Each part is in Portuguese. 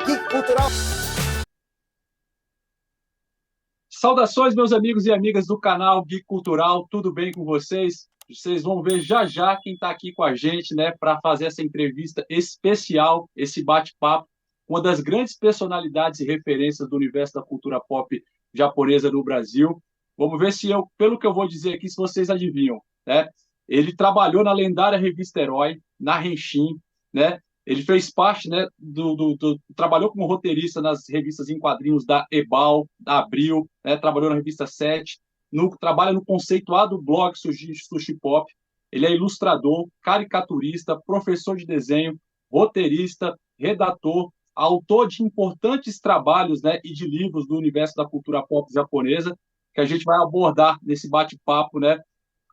Geek Cultural. Saudações, meus amigos e amigas do canal Geek Cultural, tudo bem com vocês? Vocês vão ver já já quem está aqui com a gente, né, para fazer essa entrevista especial, esse bate-papo, uma das grandes personalidades e referências do universo da cultura pop japonesa no Brasil. Vamos ver se eu, pelo que eu vou dizer aqui, se vocês adivinham, né? Ele trabalhou na lendária revista Herói, na Henshin, né? Ele fez parte, né, trabalhou como roteirista nas revistas em quadrinhos da Ebal, da Abril, né, trabalhou na revista 7, trabalha no conceituado blog Sushi Pop. Ele é ilustrador, caricaturista, professor de desenho, roteirista, redator, autor de importantes trabalhos, né, e de livros do universo da cultura pop japonesa, que a gente vai abordar nesse bate-papo, né?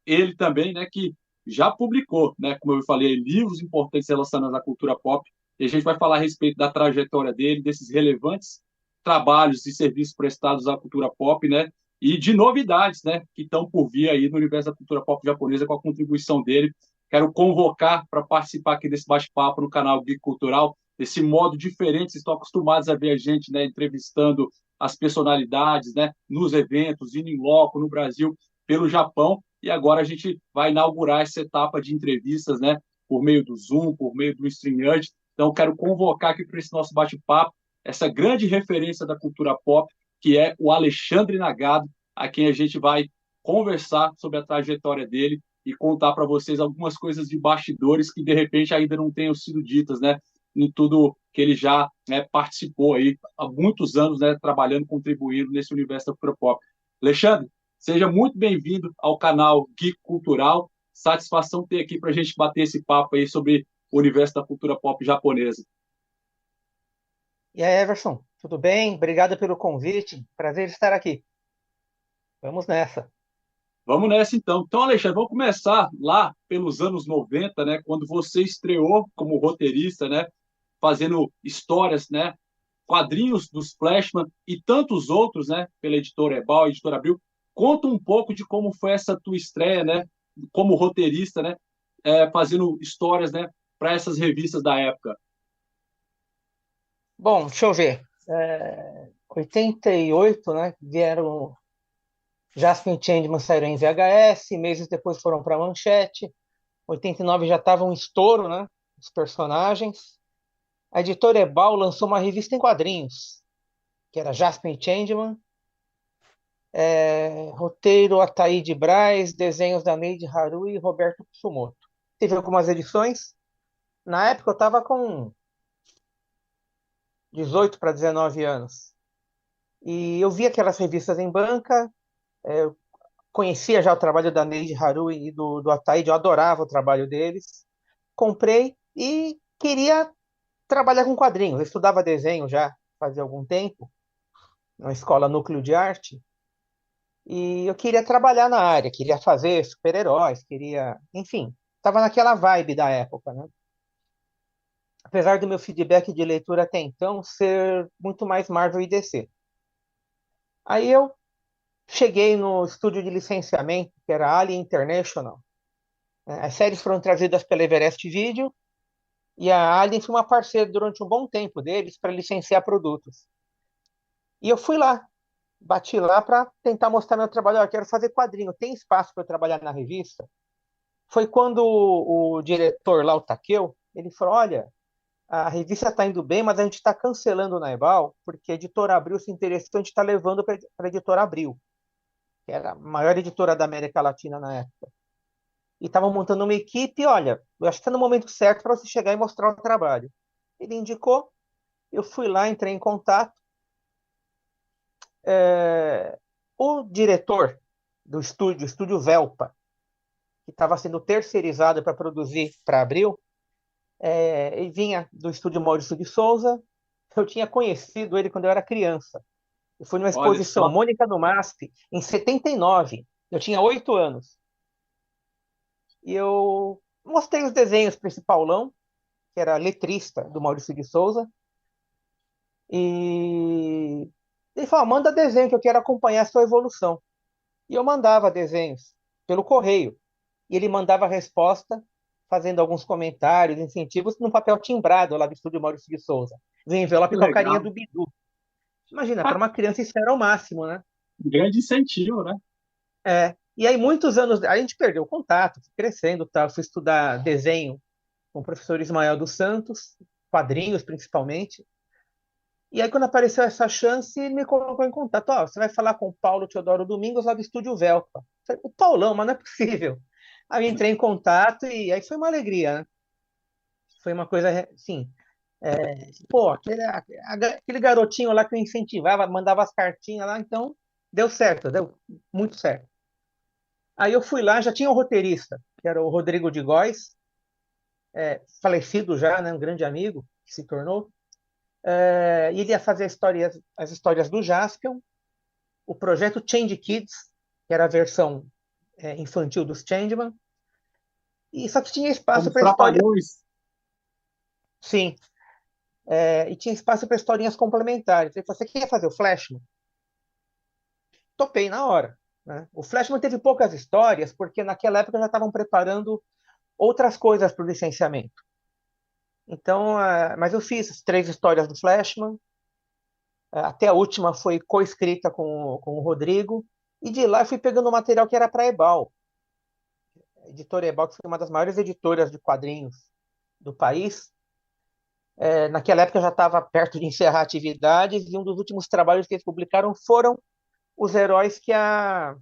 Ele também, né, que já publicou, né, como eu falei, livros importantes relacionados à cultura pop, e a gente vai falar a respeito da trajetória dele, desses relevantes trabalhos e serviços prestados à cultura pop, né, e de novidades, né, que estão por vir aí no universo da cultura pop japonesa com a contribuição dele. Quero convocar para participar aqui desse bate-papo no canal Geek Cultural, desse modo diferente. Vocês estão acostumados a ver a gente, né, entrevistando as personalidades, né, nos eventos, indo em loco no Brasil, pelo Japão, e agora a gente vai inaugurar essa etapa de entrevistas, né, por meio do Zoom, por meio do StreamYard. Então, quero convocar aqui para esse nosso bate-papo essa grande referência da cultura pop, que é o Alexandre Nagado, a quem a gente vai conversar sobre a trajetória dele e contar para vocês algumas coisas de bastidores que, de repente, ainda não tenham sido ditas, né, em tudo que ele já, né, participou aí há muitos anos, né, trabalhando, contribuindo nesse universo da cultura pop. Alexandre, seja muito bem-vindo ao canal Geek Cultural. Satisfação ter aqui para a gente bater esse papo aí sobre o universo da cultura pop japonesa. E aí, Everson, tudo bem? Obrigado pelo convite. Prazer estar aqui. Vamos nessa. Vamos nessa então. Então, Alexandre, vamos começar lá pelos anos 90, né, quando você estreou como roteirista, né, fazendo histórias, né, quadrinhos dos Flashman e tantos outros, né, pela editora Ebal, editora Abril. Conta um pouco de como foi essa tua estreia, né, como roteirista, né, fazendo histórias, né, para essas revistas da época. Bom, deixa eu ver. 88, né? Vieram Jasper e Changeman, saíram em VHS, meses depois foram para Manchete. 89 já estava um estouro, né? Os personagens. A editora Ebal lançou uma revista em quadrinhos, que era Jasper e Changeman. Roteiro Ataíde Braz, desenhos da Neide Haru e Roberto Tsumoto. Teve algumas edições. Na época eu estava com 18 para 19 anos. E eu vi aquelas revistas em banca, eu conhecia já o trabalho da Neide Haru e do Ataíde, eu adorava o trabalho deles. Comprei e queria trabalhar com quadrinhos. Eu estudava desenho já fazia algum tempo, na escola Núcleo de Arte, e eu queria trabalhar na área, queria fazer super-heróis, queria, enfim, estava naquela vibe da época, né? Apesar do meu feedback de leitura até então ser muito mais Marvel e DC. Aí eu cheguei no estúdio de licenciamento, que era Alien International. As séries foram trazidas pela Everest Video e a Alien foi uma parceira durante um bom tempo deles para licenciar produtos. E eu fui lá, bati lá para tentar mostrar meu trabalho. Eu quero fazer quadrinho, tem espaço para eu trabalhar na revista? Foi quando o diretor lá, o Takeo, ele falou, olha, a revista está indo bem, mas a gente está cancelando o Naibal, porque a editora Abril se interessou, a gente está levando para a editora Abril, que era a maior editora da América Latina na época. E estavam montando uma equipe, olha, eu acho que está no momento certo para você chegar e mostrar o trabalho. Ele indicou, eu fui lá, entrei em contato. O diretor do estúdio, Estúdio Velpa, que estava sendo terceirizado para produzir para Abril, ele vinha do estúdio Maurício de Souza. Eu tinha conhecido ele quando eu era criança. Eu fui numa Olha exposição só. Mônica no MASP, em 79. Eu tinha 8 anos. E eu mostrei os desenhos para esse Paulão, que era letrista do Maurício de Souza. E ele falou, manda desenho que eu quero acompanhar a sua evolução. E eu mandava desenhos pelo correio. E ele mandava a resposta fazendo alguns comentários, incentivos, num papel timbrado lá do estúdio Maurício de Souza. No Que envelope com a carinha legal. do Bidu. Imagina, para uma criança isso era o máximo, né? Um grande incentivo, né? E aí, muitos anos, a gente perdeu o contato, fui crescendo, tá? Fui estudar desenho com o professor Ismael dos Santos, quadrinhos principalmente. E aí, quando apareceu essa chance, ele me colocou em contato. Ó, você vai falar com o Paulo Teodoro Domingos lá do Estúdio Velpa. Eu falei, o Paulão, mas não é possível. Aí eu entrei em contato e aí foi uma alegria, né? Foi uma coisa, assim, pô, aquele garotinho lá que eu incentivava, mandava as cartinhas lá, então deu certo, deu muito certo. Aí eu fui lá, já tinha o roteirista, que era o Rodrigo de Góes, falecido já, né, um grande amigo que se tornou. E ele ia fazer as histórias do Jaspion, o projeto Change Kids, que era a versão infantil dos Changeman, e só que tinha Como espaço os para histórias, Trapalhões. sim, e tinha espaço para historinhas complementares. Ele falou, você quer fazer o Flashman? Topei na hora. Né? O Flashman teve poucas histórias, porque naquela época já estavam preparando outras coisas para o licenciamento. Então, mas eu fiz as 3 histórias do Flashman, até a última foi co-escrita com o Rodrigo, e de lá eu fui pegando o material que era para a Ebal. A editora Ebal, que foi uma das maiores editoras de quadrinhos do país. Naquela época já estava perto de encerrar atividades, e um dos últimos trabalhos que eles publicaram foram os heróis que a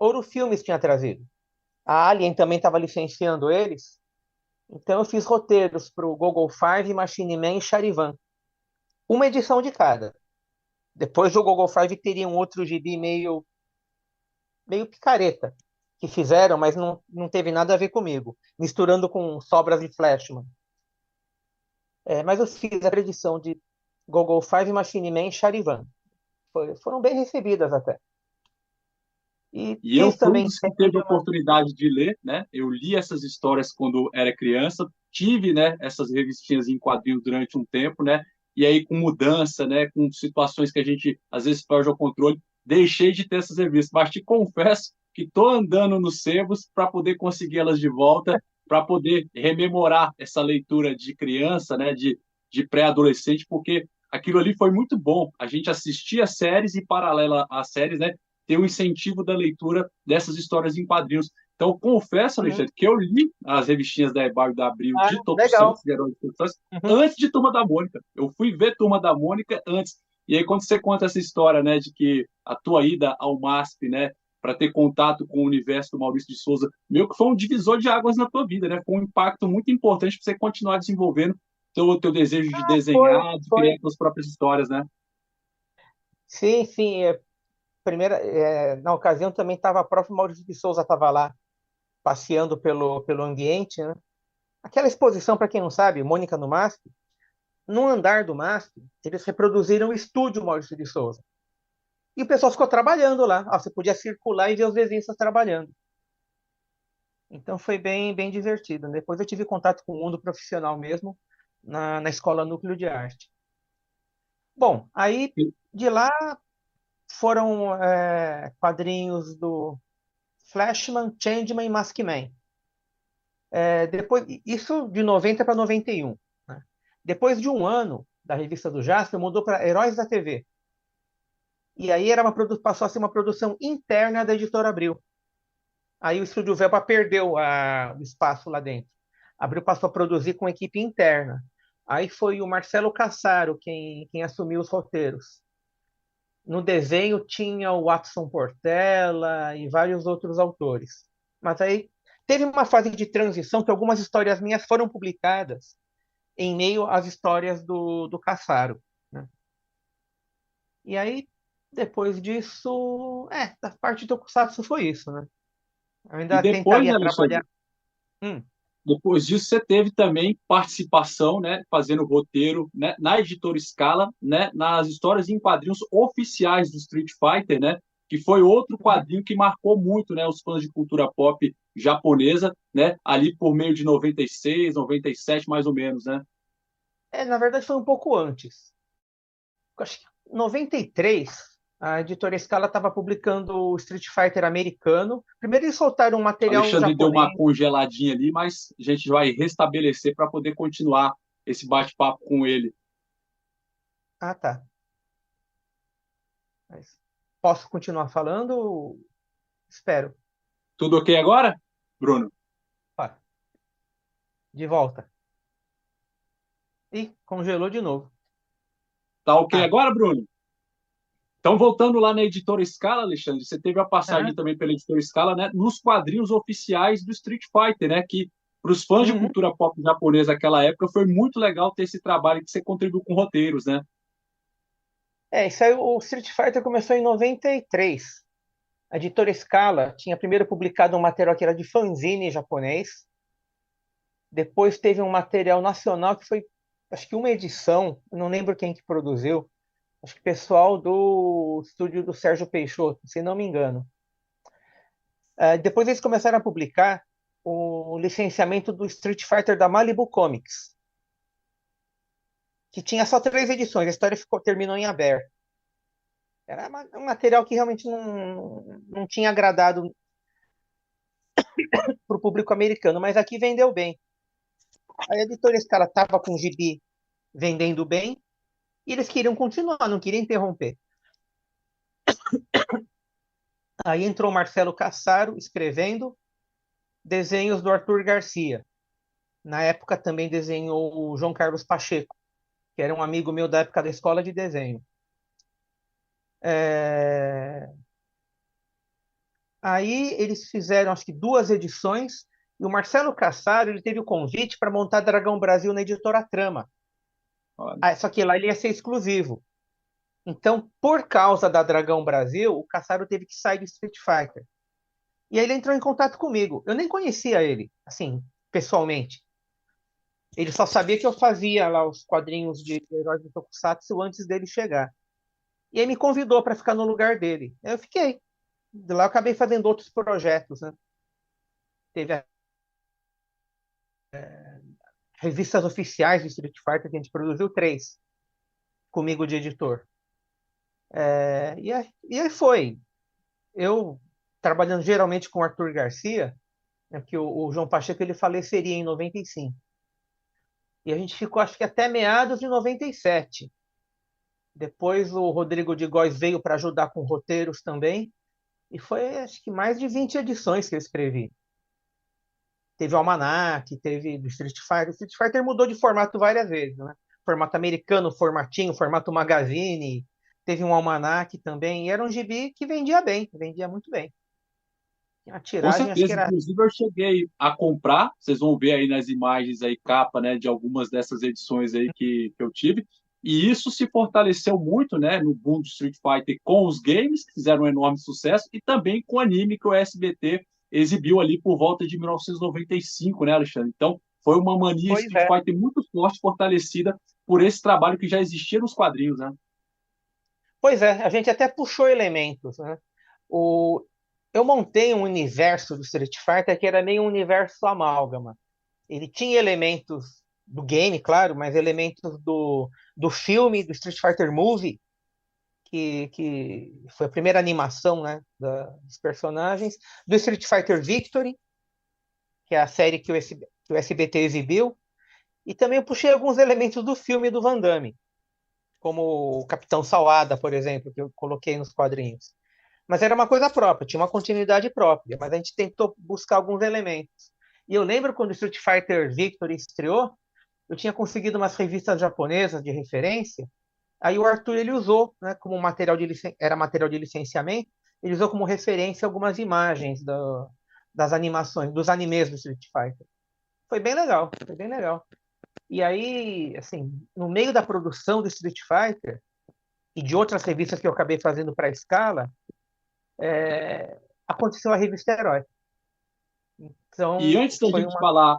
Ouro Filmes tinha trazido. A Alien também estava licenciando eles, então eu fiz roteiros para o Gogol 5, Machine Man e Charivan. Uma edição de cada. Depois do Gogol 5 teria um outro gibi meio picareta que fizeram, mas não teve nada a ver comigo, misturando com sobras de Flashman. Mas eu fiz a edição de Gogol 5, Machine Man e Charivan. Foram bem recebidas até. E E eu fiz fui um também dos que teve a Changeman. oportunidade de ler, né? Eu li essas histórias quando era criança, tive, né, essas revistinhas em quadrinhos durante um tempo, né? E aí com mudança, né, com situações que a gente às vezes perde o controle, deixei de ter essas revistas, mas te confesso que estou andando nos sebos para poder conseguir elas de volta, para poder rememorar essa leitura de criança, né, de pré-adolescente, porque aquilo ali foi muito bom. A gente assistia séries e paralela às séries, né? Ter um incentivo da leitura dessas histórias em quadrinhos. Então, confesso, Uhum. Alexandre, que eu li as revistinhas da Ebal e da Abril Ah, de legal. Tokusatsu, de Heróis de Tokusatsu, Uhum. antes de Turma da Mônica. Eu fui ver Turma da Mônica antes. E aí, quando você conta essa história, né, de que a tua ida ao MASP, né, para ter contato com o universo do Maurício de Souza, meio que foi um divisor de águas na tua vida, né? Foi um impacto muito importante para você continuar desenvolvendo teu desejo de Foi, desenhar, de foi. criar suas próprias histórias, né? Sim, sim. Na ocasião também estava a própria Maurício de Souza estava lá passeando pelo ambiente, né? Aquela exposição, para quem não sabe, Mônica no MASP, no andar do MASP, eles reproduziram o estúdio Maurício de Souza. E o pessoal ficou trabalhando lá. Você podia circular e ver os desenhistas trabalhando. Então foi bem, bem divertido. Depois eu tive contato com o mundo profissional mesmo, na Escola Núcleo de Arte. Bom, aí de lá foram quadrinhos do Flashman, Changeman e Maskman. Depois, isso de 90 para 91. Né? Depois de um ano da revista do Jasper, mudou para Heróis da TV. E aí passou a ser uma produção interna da Editora Abril. Aí o Estúdio Velpa perdeu o espaço lá dentro. Abril passou a produzir com equipe interna. Aí foi o Marcelo Cassaro quem assumiu os roteiros. No desenho tinha o Watson Portela e vários outros autores. Mas aí teve uma fase de transição que algumas histórias minhas foram publicadas em meio às histórias do Cassaro. Né? E aí, depois disso, da parte do Tokusatsu foi isso, né? Eu E ainda depois, né, tentaria Alexandre, trabalhar. Hum, depois disso, você teve também participação, né, fazendo roteiro, né, na editora Scala, né, nas histórias em quadrinhos oficiais do Street Fighter, né, que foi outro uhum. quadrinho que marcou muito, né, os fãs de cultura pop japonesa, né, ali por meio de 96, 97, mais ou menos, né? Na verdade, foi um pouco antes. Eu acho que 93, A editora Scala estava publicando o Street Fighter americano. Primeiro eles soltaram um O material Alexandre deu uma japonês. congeladinha ali, mas a gente vai restabelecer para poder continuar esse bate-papo com ele. Ah, tá. Mas posso continuar falando? Espero. Tudo ok agora, Bruno? Ó, de volta. Ih, congelou de novo. Tá ok Ah, agora, Bruno? Então, voltando lá na editora Scala, Alexandre, você teve a passagem aham, também pela editora Scala, né, nos quadrinhos oficiais do Street Fighter, né, que para os fãs de uhum. cultura pop japonesa naquela época foi muito legal ter esse trabalho que você contribuiu com roteiros, né? Isso aí, o Street Fighter começou em 93. A editora Scala tinha primeiro publicado um material que era de fanzine japonês. Depois teve um material nacional que foi, acho que uma edição, eu não lembro quem que produziu. Acho que pessoal do estúdio do Sérgio Peixoto, se não me engano. Depois eles começaram a publicar o licenciamento do Street Fighter da Malibu Comics, que tinha só 3 edições, a história terminou em aberto. Era um material que realmente não tinha agradado para o público americano, mas aqui vendeu bem. A editora Scala estava com o gibi vendendo bem e eles queriam continuar, não queriam interromper. Aí entrou o Marcelo Cassaro escrevendo desenhos do Arthur Garcia. Na época também desenhou o João Carlos Pacheco, que era um amigo meu da época da escola de desenho. É... Aí eles fizeram, acho que 2 edições, e o Marcelo Cassaro ele teve o convite para montar Dragão Brasil na editora Trama. Olha, Só que lá ele ia ser exclusivo. Então, por causa da Dragão Brasil, o Cassaro teve que sair do Street Fighter. E aí ele entrou em contato comigo. Eu nem conhecia ele, assim, pessoalmente. Ele só sabia que eu fazia lá os quadrinhos de heróis do Tokusatsu antes dele chegar. E aí me convidou para ficar no lugar dele. Eu fiquei. De lá eu acabei fazendo outros projetos, né? Teve revistas oficiais de Street Fighter, que a gente produziu 3, comigo de editor. E aí foi. Eu, trabalhando geralmente com o Arthur Garcia, né, que o João Pacheco ele faleceria em 95. E a gente ficou, acho que até meados de 97. Depois o Rodrigo de Góes veio para ajudar com roteiros também. E foi, acho que, mais de 20 edições que eu escrevi. Teve o Almanac, teve do Street Fighter. O Street Fighter mudou de formato várias vezes, né? Formato americano, formatinho, formato magazine. Teve um Almanac também. E era um gibi que vendia bem, vendia muito bem. Tinha uma com tiragem, acho que certeza, era. inclusive eu cheguei a comprar, vocês vão ver aí nas imagens aí capa, né, de algumas dessas edições aí que eu tive, e isso se fortaleceu muito, né, no boom do Street Fighter com os games, que fizeram um enorme sucesso, e também com o anime que o SBT exibiu ali por volta de 1995, né, Alexandre? Então, foi uma mania Pois Street é. Fighter muito forte, fortalecida por esse trabalho que já existia nos quadrinhos, né? Pois é, a gente até puxou elementos, né? O... Eu montei um universo do Street Fighter que era meio um universo amálgama. Ele tinha elementos do game, claro, mas elementos do filme, do Street Fighter Movie, que foi a primeira animação, né, dos personagens, do Street Fighter Victory, que é a série que o SBT exibiu, e também eu puxei alguns elementos do filme do Van Damme, como o Capitão Salada, por exemplo, que eu coloquei nos quadrinhos. Mas era uma coisa própria, tinha uma continuidade própria, mas a gente tentou buscar alguns elementos. E eu lembro quando o Street Fighter Victory estreou, eu tinha conseguido umas revistas japonesas de referência. Aí o Arthur ele usou, né, como material de era material de licenciamento, ele usou como referência algumas imagens das animações, dos animes do Street Fighter. Foi bem legal, foi bem legal. E aí, assim, no meio da produção do Street Fighter e de outras revistas que eu acabei fazendo para a Scala, aconteceu a revista Herói. E Então, antes da foi gente um falar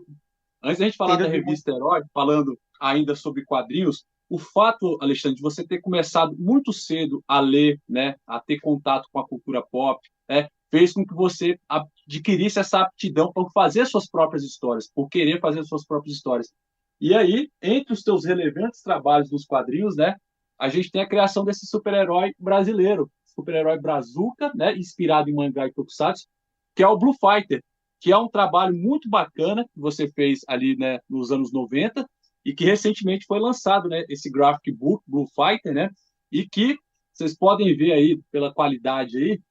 Antes da gente falar da período de muito. revista Herói, falando ainda sobre quadrinhos, o fato, Alexandre, de você ter começado muito cedo a ler, né, a ter contato com a cultura pop, né, fez com que você adquirisse essa aptidão para fazer suas próprias histórias, por querer fazer suas próprias histórias. E aí, entre os teus relevantes trabalhos nos quadrinhos, né, a gente tem a criação desse super-herói brasileiro. super-herói Brazuca, né, inspirado em mangá e tokusatsu, que é o Blue Fighter, que é um trabalho muito bacana que você fez ali, né, nos anos 90 e que recentemente foi lançado, né, esse graphic book Blue Fighter, né, e que vocês podem ver aí pela qualidade aí.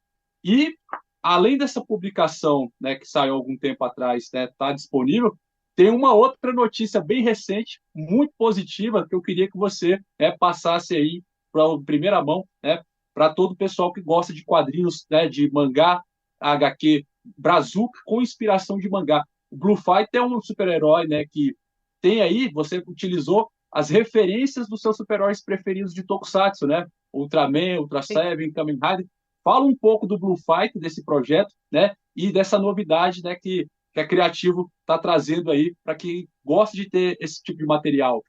E além dessa publicação, né, que saiu algum tempo atrás, né, está disponível, tem uma outra notícia bem recente, muito positiva, que eu queria que você passasse aí para primeira mão, né, para todo o pessoal que gosta de quadrinhos, né, de mangá, HQ, Brazuca, com inspiração de mangá. O Blue Fighter é um super-herói, né, que tem aí, você utilizou as referências dos seus super-heróis preferidos de Tokusatsu, né? Ultraman, Ultra Sim. Seven, Kamen Rider. Fala um pouco do Blue Fighter, desse projeto, né? E dessa novidade, né, que a Criativo está trazendo aí para quem gosta de ter esse tipo de material.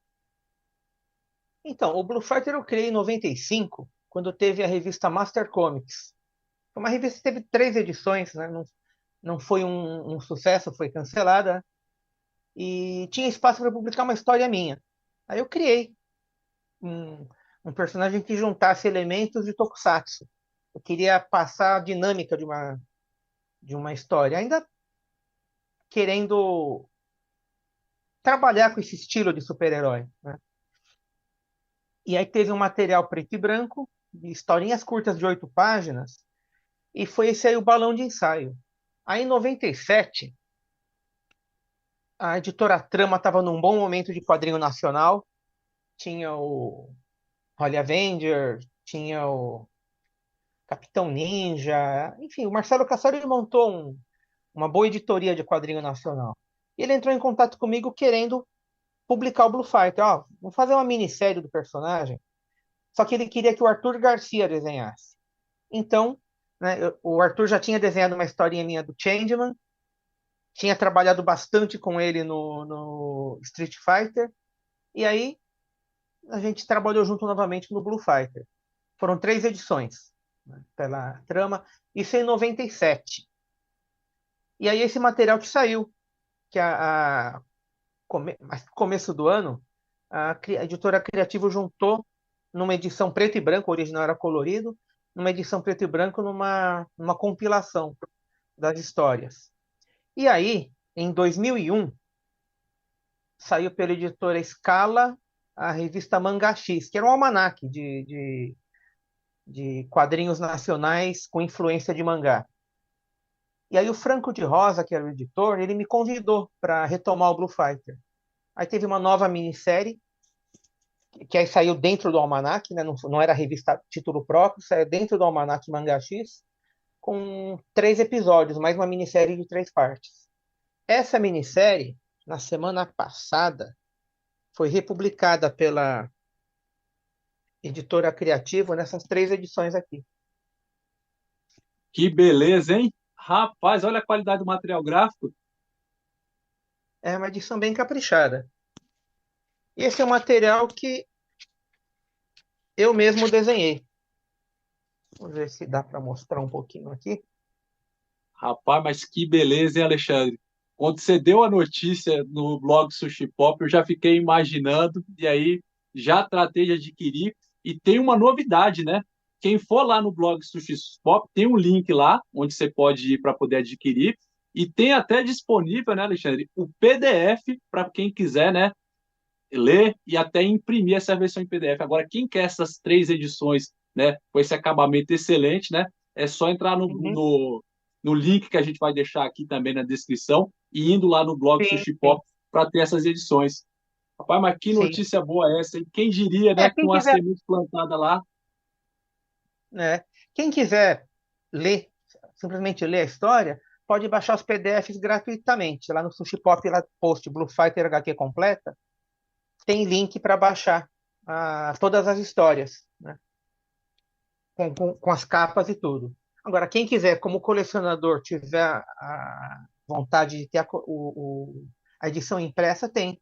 Então, o Blue Fighter eu criei em 95, quando teve a revista Master Comics. Foi uma revista que teve 3 edições, né? Não foi um sucesso, foi cancelada. E tinha espaço para publicar uma história minha. Aí eu criei um, um personagem que juntasse elementos de Tokusatsu. Eu queria passar a dinâmica de uma história, ainda querendo trabalhar com esse estilo de super-herói, né? E aí teve um material preto e branco, de historinhas curtas de 8 páginas, e foi esse aí o balão de ensaio. Aí em 97, a editora Trama estava num bom momento de quadrinho nacional, tinha o Holly Avenger, tinha o Capitão Ninja, enfim, o Marcelo Cassaro montou uma boa editoria de quadrinho nacional. E ele entrou em contato comigo querendo publicar o Blue Fighter. Ó, vamos fazer uma minissérie do personagem. Só que ele queria que o Arthur Garcia desenhasse. Então, né, o Arthur já tinha desenhado uma historinha minha do Changeman, tinha trabalhado bastante com ele no Street Fighter, e aí a gente trabalhou junto novamente no Blue Fighter. Foram 3 edições, né, pela Trama, isso em 97. E aí esse material que saiu, que começo do ano, a editora Criativo juntou numa edição preto e branco, o original era colorido, numa edição preto e branco, numa compilação das histórias. E aí, em 2001, saiu pela editora Scala a revista Manga X, que era um almanaque de quadrinhos nacionais com influência de mangá. E aí o Franco de Rosa, que era o editor, ele me convidou para retomar o Blue Fighter. Aí teve uma nova minissérie, que aí saiu dentro do almanaque, né? Não era revista título próprio, saiu dentro do almanaque Manga X, com 3 episódios, mais uma minissérie de 3 partes. Essa minissérie, na semana passada, foi republicada pela editora Criativo nessas 3 edições aqui. Que beleza, hein? Rapaz, olha a qualidade do material gráfico. É uma edição bem caprichada. E esse é um material que eu mesmo desenhei. Vamos ver se dá para mostrar um pouquinho aqui. Rapaz, mas que beleza, hein, Alexandre? Quando você deu a notícia no blog Sushi Pop, eu já fiquei imaginando, e aí já tratei de adquirir. E tem uma novidade, né? Quem for lá no blog Sushi Pop, tem um link lá, onde você pode ir para poder adquirir. E tem até disponível, né, Alexandre, o PDF para quem quiser, né, ler e até imprimir essa versão em PDF. Agora, quem quer essas 3 edições, né, com esse acabamento excelente, né, é só entrar Uhum. no link que a gente vai deixar aqui também na descrição e indo lá no blog Sim, Sushi sim, Pop para ter essas edições. Rapaz, mas que sim. notícia boa é essa, hein? Quem diria, né, que Quem uma quiser, semente plantada lá. né? Quem quiser ler, simplesmente ler a história, pode baixar os PDFs gratuitamente. Lá no Sushi Pop, lá post Blue Fighter HQ completa, tem link para baixar todas as histórias, né? Com as capas e tudo. Agora, quem quiser, como colecionador, tiver a vontade de ter a edição impressa, tem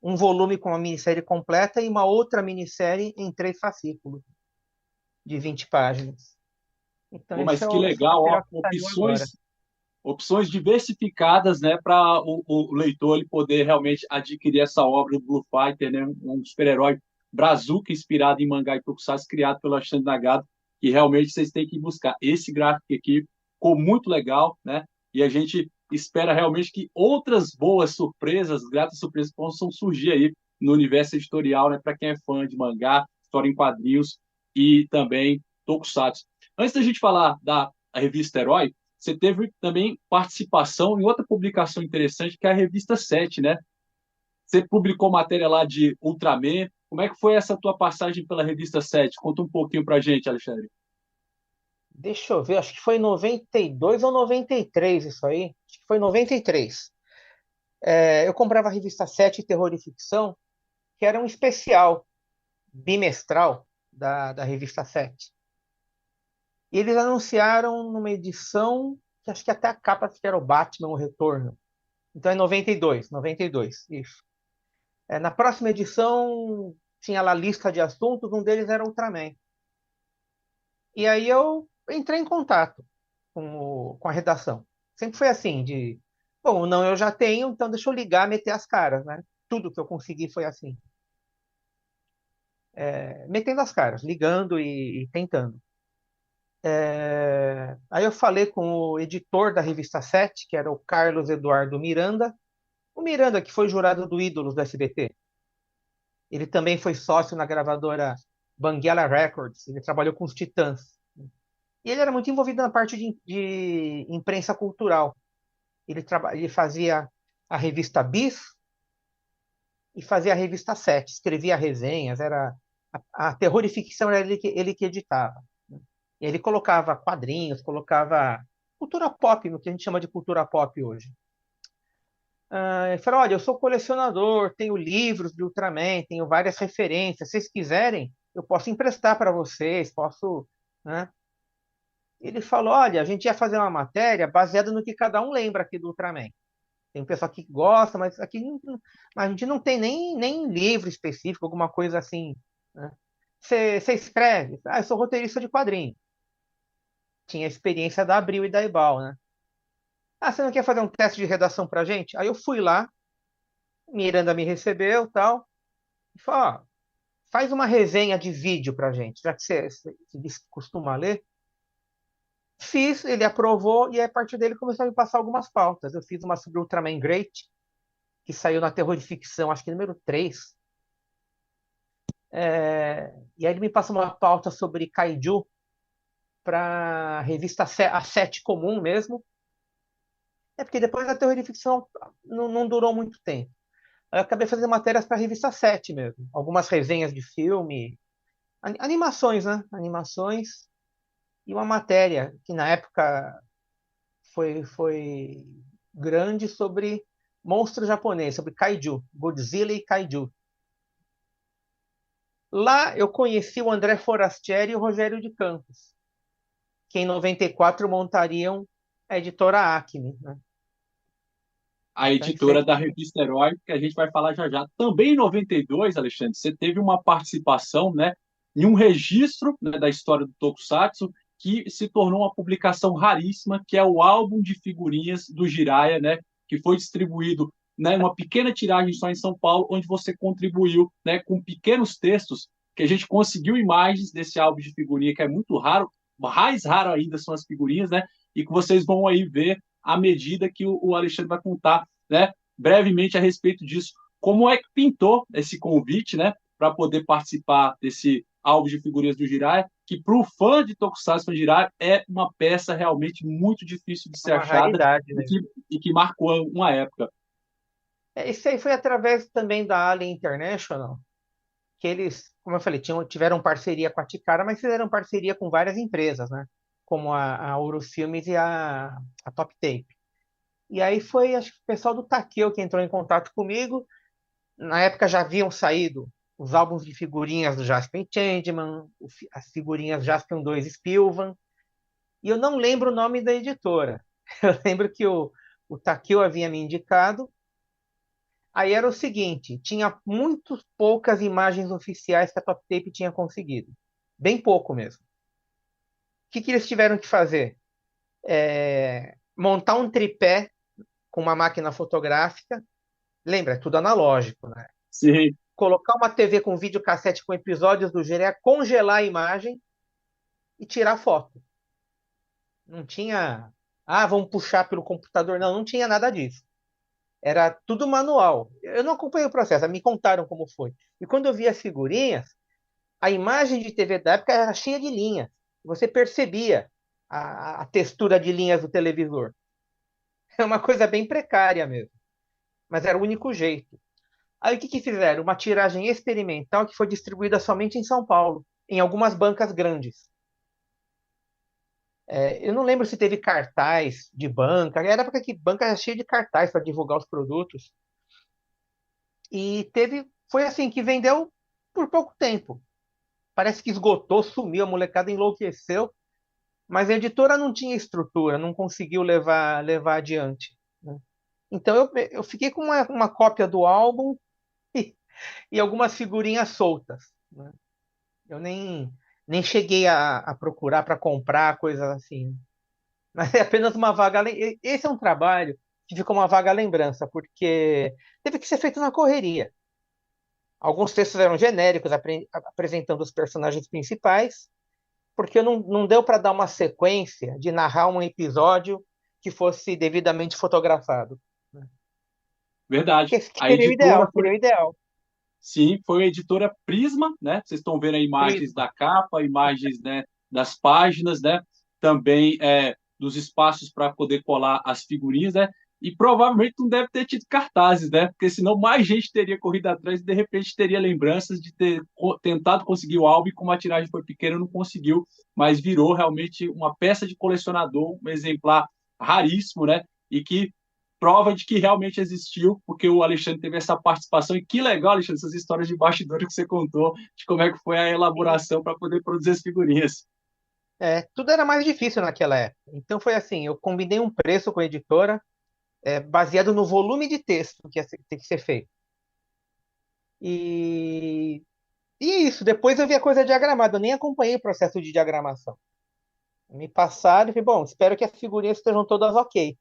um volume com a minissérie completa e uma outra minissérie em 3 fascículos de 20 páginas. Então, Pô, mas esse é que esse é o legal, ó, material que saiu agora. opções diversificadas, né, para o leitor ele poder realmente adquirir essa obra do Blue Fighter, né, um super-herói brazuca inspirado em mangá e tokusatsu criado pelo Alexandre Nagado, que realmente vocês têm que buscar. Esse gráfico aqui ficou muito legal, né? E a gente espera realmente que outras boas surpresas, gratas surpresas, possam surgir aí no universo editorial, né? Para quem é fã de mangá, história em quadrinhos e também tokusatsu. Antes da gente falar da revista Herói, você teve também participação em outra publicação interessante, que é a revista 7, né? Você publicou matéria lá de Ultraman. Como é que foi essa tua passagem pela revista 7? Conta um pouquinho pra gente, Alexandre. Deixa eu ver, acho que foi em 92 ou 93 isso aí. Acho que foi em 93. Eu comprava a revista 7 Terror e Ficção, que era um especial bimestral da revista 7. E eles anunciaram numa edição, que acho que até a capa que era o Batman, o Retorno. Então é 92, isso. Na próxima edição tinha lá lista de assuntos, um deles era Ultraman. E aí eu entrei em contato com a redação. Sempre foi assim, bom, não, eu já tenho, então deixa eu ligar, meter as caras, né? Tudo que eu consegui foi assim, metendo as caras, ligando e tentando. Aí eu falei com o editor da revista 7, que era o Carlos Eduardo Miranda. O Miranda, que foi jurado do Ídolos do SBT. Ele também foi sócio na gravadora Banguela Records. Ele trabalhou com os Titãs. E ele era muito envolvido na parte de imprensa cultural. Ele fazia a revista Bis e fazia a revista 7. Escrevia resenhas. A Terror e Ficção era ele que editava. E ele colocava quadrinhos, colocava cultura pop, no que a gente chama de cultura pop hoje. Ele falou, olha, eu sou colecionador, tenho livros de Ultraman, tenho várias referências. Se vocês quiserem, eu posso emprestar para vocês, posso, né? Ele falou, olha, a gente ia fazer uma matéria baseada no que cada um lembra aqui do Ultraman. Tem um pessoal que gosta, mas aqui mas a gente não tem nem livro específico, alguma coisa assim, né? Você escreve? Eu sou roteirista de quadrinho. Tinha a experiência da Abril e da Ebal, né? Você não quer fazer um teste de redação pra gente? Aí eu fui lá, Miranda me recebeu, tal, e falou, ó, faz uma resenha de vídeo pra gente, já que você disse que costuma ler. Fiz, ele aprovou, e a partir dele começou a me passar algumas pautas. Eu fiz uma sobre Ultraman Great, que saiu na Terror de Ficção, acho que número 3. E aí ele me passou uma pauta sobre Kaiju para a revista A 7 Comum mesmo. Porque depois a Terror de Ficção não durou muito tempo. Aí eu acabei fazendo matérias para a revista 7 mesmo. Algumas resenhas de filme, animações, né? Animações. E uma matéria que na época foi grande sobre monstro japonês, sobre Kaiju, Godzilla e Kaiju. Lá eu conheci o André Forastieri e o Rogério de Campos, que em 94 montariam a editora Acme, né? A Então a gente fez. editora da revista Herói, que a gente vai falar já já. Também em 92, Alexandre, você teve uma participação, né, em um registro, né, da história do Tokusatsu, que se tornou uma publicação raríssima, que é o álbum de figurinhas do Jiraiya, né, que foi distribuído, né, uma pequena tiragem só em São Paulo, onde você contribuiu, né, com pequenos textos, que a gente conseguiu imagens desse álbum de figurinha, que é muito raro, mais raro ainda são as figurinhas, né, e que vocês vão aí ver à medida que o Alexandre vai contar, né, brevemente a respeito disso. Como é que pintou esse convite, né, para poder participar desse álbum de figurinhas do Jiraiya, que para o fã de Tokusatsu no Jiraiya é uma peça realmente muito difícil de É ser uma achada raridade, né? e que marcou uma época. Isso aí foi através também da Alien International, que eles, como eu falei, tiveram parceria com a Ticara, mas fizeram parceria com várias empresas, né? Como a Urus Filmes e a Top Tape. E aí foi, acho que o pessoal do Takeo que entrou em contato comigo. Na época já haviam saído os álbuns de figurinhas do Jaspion Changeman, as figurinhas Jaspion 2 Spilvan, e eu não lembro o nome da editora. Eu lembro que o Takeo havia me indicado. Aí era o seguinte, tinha muito poucas imagens oficiais que a Top Tape tinha conseguido. Bem pouco mesmo. O que eles tiveram que fazer? Montar um tripé com uma máquina fotográfica. Lembra, é tudo analógico, né? Sim. Colocar uma TV com videocassete com episódios do Jiraiya, congelar a imagem e tirar foto. Não tinha, ah, vamos puxar pelo computador. Não, não tinha nada disso. Era tudo manual. Eu não acompanhei o processo, me contaram como foi. E quando eu vi as figurinhas, a imagem de TV da época era cheia de linhas. Você percebia a textura de linhas do televisor. É uma coisa bem precária mesmo. Mas era o único jeito. Aí o que fizeram? Uma tiragem experimental que foi distribuída somente em São Paulo, em algumas bancas grandes. Eu não lembro se teve cartaz de banca. Era época que banca era cheia de cartaz para divulgar os produtos. E foi assim que vendeu por pouco tempo. Parece que esgotou, sumiu, a molecada enlouqueceu, mas a editora não tinha estrutura, não conseguiu levar adiante, né? Então eu fiquei com uma cópia do álbum e algumas figurinhas soltas, né? Eu nem cheguei a procurar para comprar coisas assim. Mas é apenas uma vaga. Esse é um trabalho que ficou uma vaga lembrança, porque teve que ser feito na correria. Alguns textos eram genéricos, apresentando os personagens principais, porque não deu para dar uma sequência de narrar um episódio que fosse devidamente fotografado. Verdade. Que A seria o editora ideal, foi, seria o ideal. sim, foi a editora Prisma, né? Vocês estão vendo aí imagens Prisma. da capa, imagens, né, das páginas, né? Também dos espaços para poder colar as figurinhas, né? E provavelmente não deve ter tido cartazes, né? Porque senão mais gente teria corrido atrás e de repente teria lembranças de ter tentado conseguir o álbum e como a tiragem foi pequena não conseguiu, mas virou realmente uma peça de colecionador, um exemplar raríssimo, né? E que prova de que realmente existiu, porque o Alexandre teve essa participação. E que legal, Alexandre, essas histórias de bastidores que você contou, de como é que foi a E, elaboração para poder produzir as figurinhas. tudo era mais difícil naquela época. Então foi assim, eu combinei um preço com a editora, baseado no volume de texto que tem que ser feito. E, e isso, depois eu vi a coisa diagramada, eu nem acompanhei o processo de diagramação. Me passaram e falei, bom, espero que as figurinhas estejam todas ok,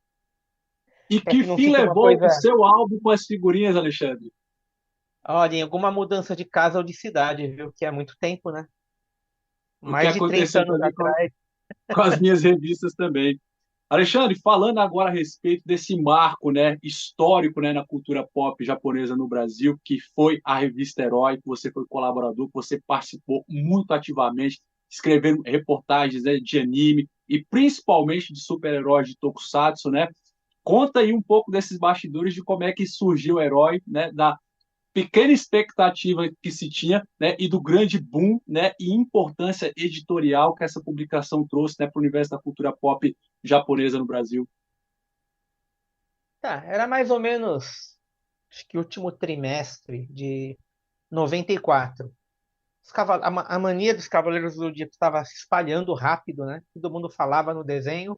E para que que não fim fique uma levou o coisa. seu álbum com as figurinhas, Alexandre? Olha, em alguma mudança de casa ou de cidade, viu? Que é muito tempo, né? O que Mais de 30 aconteceu anos também atrás. com as minhas revistas também. Alexandre, falando agora a respeito desse marco, né, histórico, né, na cultura pop japonesa no Brasil, que foi a revista Herói, que você foi colaborador, que você participou muito ativamente, escrevendo reportagens, né, de anime e principalmente de super-heróis de Tokusatsu, né? Conta aí um pouco desses bastidores de como é que surgiu o Herói, né, da pequena expectativa que se tinha, né, e do grande boom, né, e importância editorial que essa publicação trouxe, né, para o universo da cultura pop japonesa no Brasil. Tá, era mais ou menos, acho que último trimestre de 94. A mania dos Cavaleiros do Zodíaco estava se espalhando rápido, né? Todo mundo falava no desenho.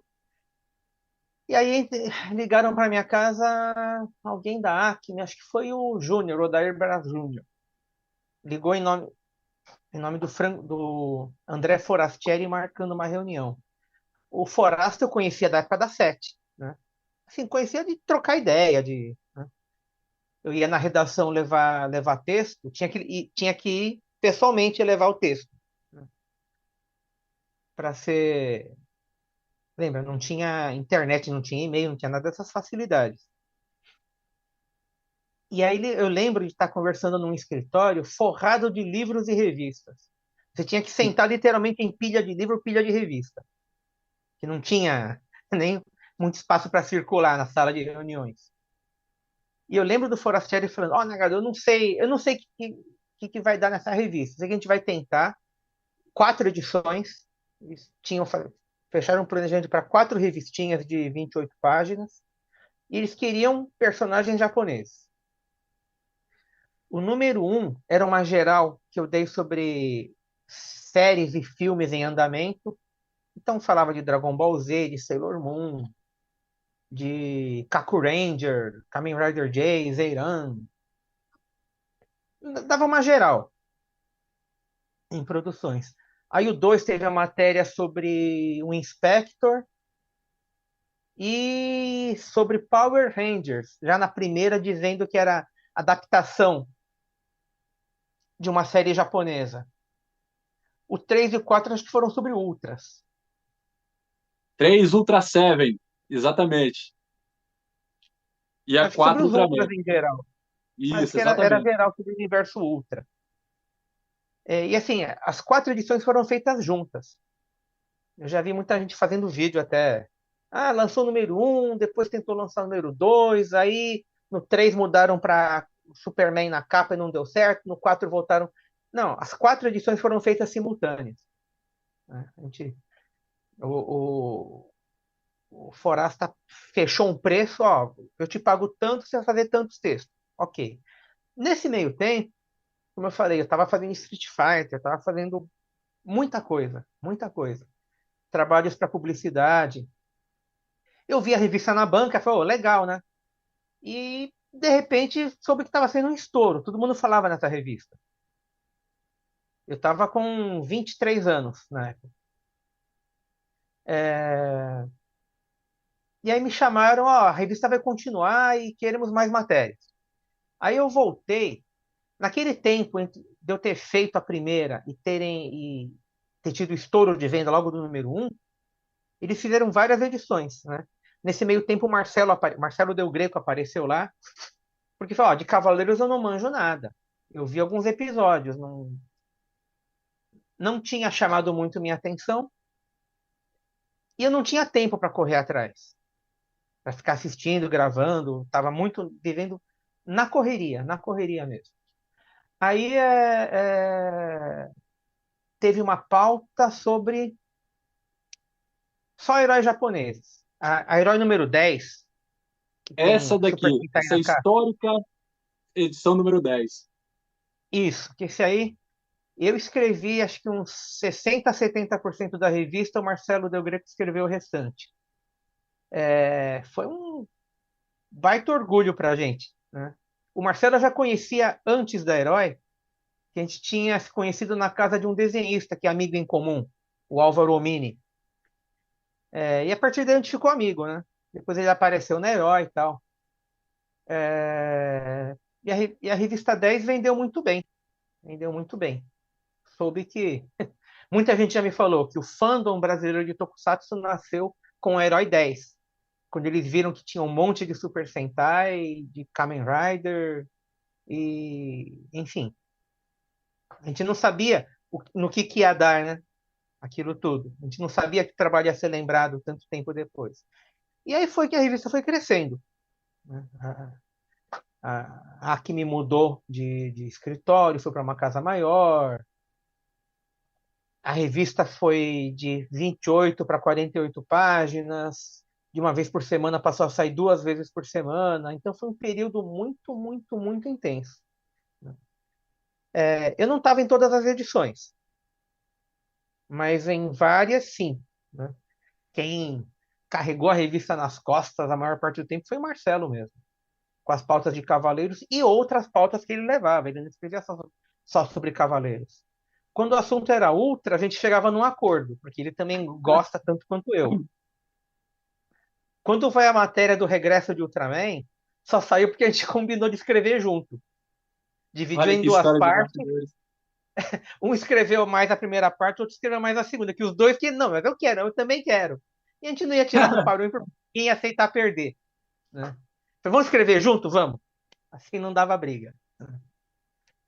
E aí ligaram para minha casa alguém da Acme, acho que foi o Júnior, o Odair Braz Júnior. Ligou em nome do André Forastieri marcando uma reunião. O Forasto eu conhecia da época da Sete, né? Assim, conhecia de trocar ideia, né? Eu ia na redação levar texto, tinha que ir pessoalmente levar o texto, né? Para ser. Lembra, não tinha internet, não tinha e-mail, não tinha nada dessas facilidades. E aí eu lembro de estar conversando num escritório forrado de livros e revistas. Você tinha que sentar literalmente em pilha de livro, pilha de revista, que não tinha nem muito espaço para circular na sala de reuniões. E eu lembro do Forastieri falando: Ó, Nagado, eu não sei o que vai dar nessa revista. Sei que a gente vai tentar 4 edições. Eles fecharam um planejamento para 4 revistinhas de 28 páginas. E eles queriam personagens japoneses. O número 1 era uma geral que eu dei sobre séries e filmes em andamento. Então falava de Dragon Ball Z, de Sailor Moon, de Kaku Ranger, Kamen Rider J, Zeiran. Dava uma geral em produções. Aí o 2 teve a matéria sobre o Inspector e sobre Power Rangers, já na primeira dizendo que era adaptação de uma série japonesa. O 3 e o 4 acho que foram sobre ultras. 3 Ultra Seven, exatamente. E a Acho que sobre 4 os Ultraman. ultras em geral. Acho Isso, que era exatamente. geral sobre o universo ultra. E assim, as 4 edições foram feitas juntas. Eu já vi muita gente fazendo vídeo até. Ah, lançou o número um, depois tentou lançar o número 2, aí no 3 mudaram para Superman na capa e não deu certo, no 4 voltaram. Não, as 4 edições foram feitas simultâneas, né? O, o Forasta fechou um preço, ó, eu te pago tanto, você vai fazer tantos textos. Ok. Nesse meio tempo, como eu falei, eu estava fazendo Street Fighter, estava fazendo muita coisa, muita coisa. Trabalhos para publicidade. Eu vi a revista na banca, falei, oh, legal, né? E, de repente, soube que estava sendo um estouro. Todo mundo falava nessa revista. Eu estava com 23 anos na época. É, E aí me chamaram, ó, a revista vai continuar e queremos mais matérias. Aí eu voltei. Naquele tempo, de eu ter feito a primeira e ter tido estouro de venda logo do número um, eles fizeram várias edições, né? Nesse meio tempo, Marcelo Del Greco apareceu lá, porque falou, ó, de Cavaleiros eu não manjo nada. Eu vi alguns episódios, não tinha chamado muito minha atenção e eu não tinha tempo para correr atrás, para ficar assistindo, gravando, estava muito vivendo na correria mesmo. Aí teve uma pauta sobre só heróis japoneses. A herói número 10 que Essa tem Super daqui, Sentai essa na capa, histórica edição número 10. isso, que esse aí eu escrevi acho que uns 60 a 70% da revista, o Marcelo Del Greco escreveu o restante. Foi um baita orgulho para a gente, né? O Marcelo eu já conhecia antes da Herói, que a gente tinha se conhecido na casa de um desenhista que é amigo em comum, o Álvaro Omini. E a partir daí a gente ficou amigo, né? Depois ele apareceu na Herói e tal. E a revista 10 vendeu muito bem. Vendeu muito bem. Soube que muita gente já me falou que o fandom brasileiro de Tokusatsu nasceu com o Herói 10. Quando eles viram que tinha um monte de Super Sentai, de Kamen Rider, e enfim. A gente não sabia no que ia dar, né? Aquilo tudo. A gente não sabia que o trabalho ia ser lembrado tanto tempo depois. E aí foi que a revista foi crescendo, né? A Acme mudou de escritório, foi para uma casa maior. A revista foi de 28 para 48 páginas. De uma vez por semana passou a sair 2 vezes por semana. Então foi um período muito, muito, muito intenso. Eu não estava em todas as edições, mas em várias sim, né? Quem carregou a revista nas costas a maior parte do tempo foi o Marcelo mesmo, com as pautas de Cavaleiros e outras pautas que ele levava. Ele não escrevia só sobre Cavaleiros. Quando o assunto era Ultra, a gente chegava num acordo, porque ele também gosta tanto quanto eu. Quando foi a matéria do regresso de Ultraman, só saiu porque a gente combinou de escrever junto. Dividiu Olha em que duas história de partes. bastidores. Um escreveu mais a primeira parte, outro escreveu mais a segunda. Que os dois que não, mas eu quero, eu também quero. E a gente não ia tirar do paro ímpar, quem ia aceitar perder, né? Falei, vamos escrever junto? Vamos. Assim não dava briga.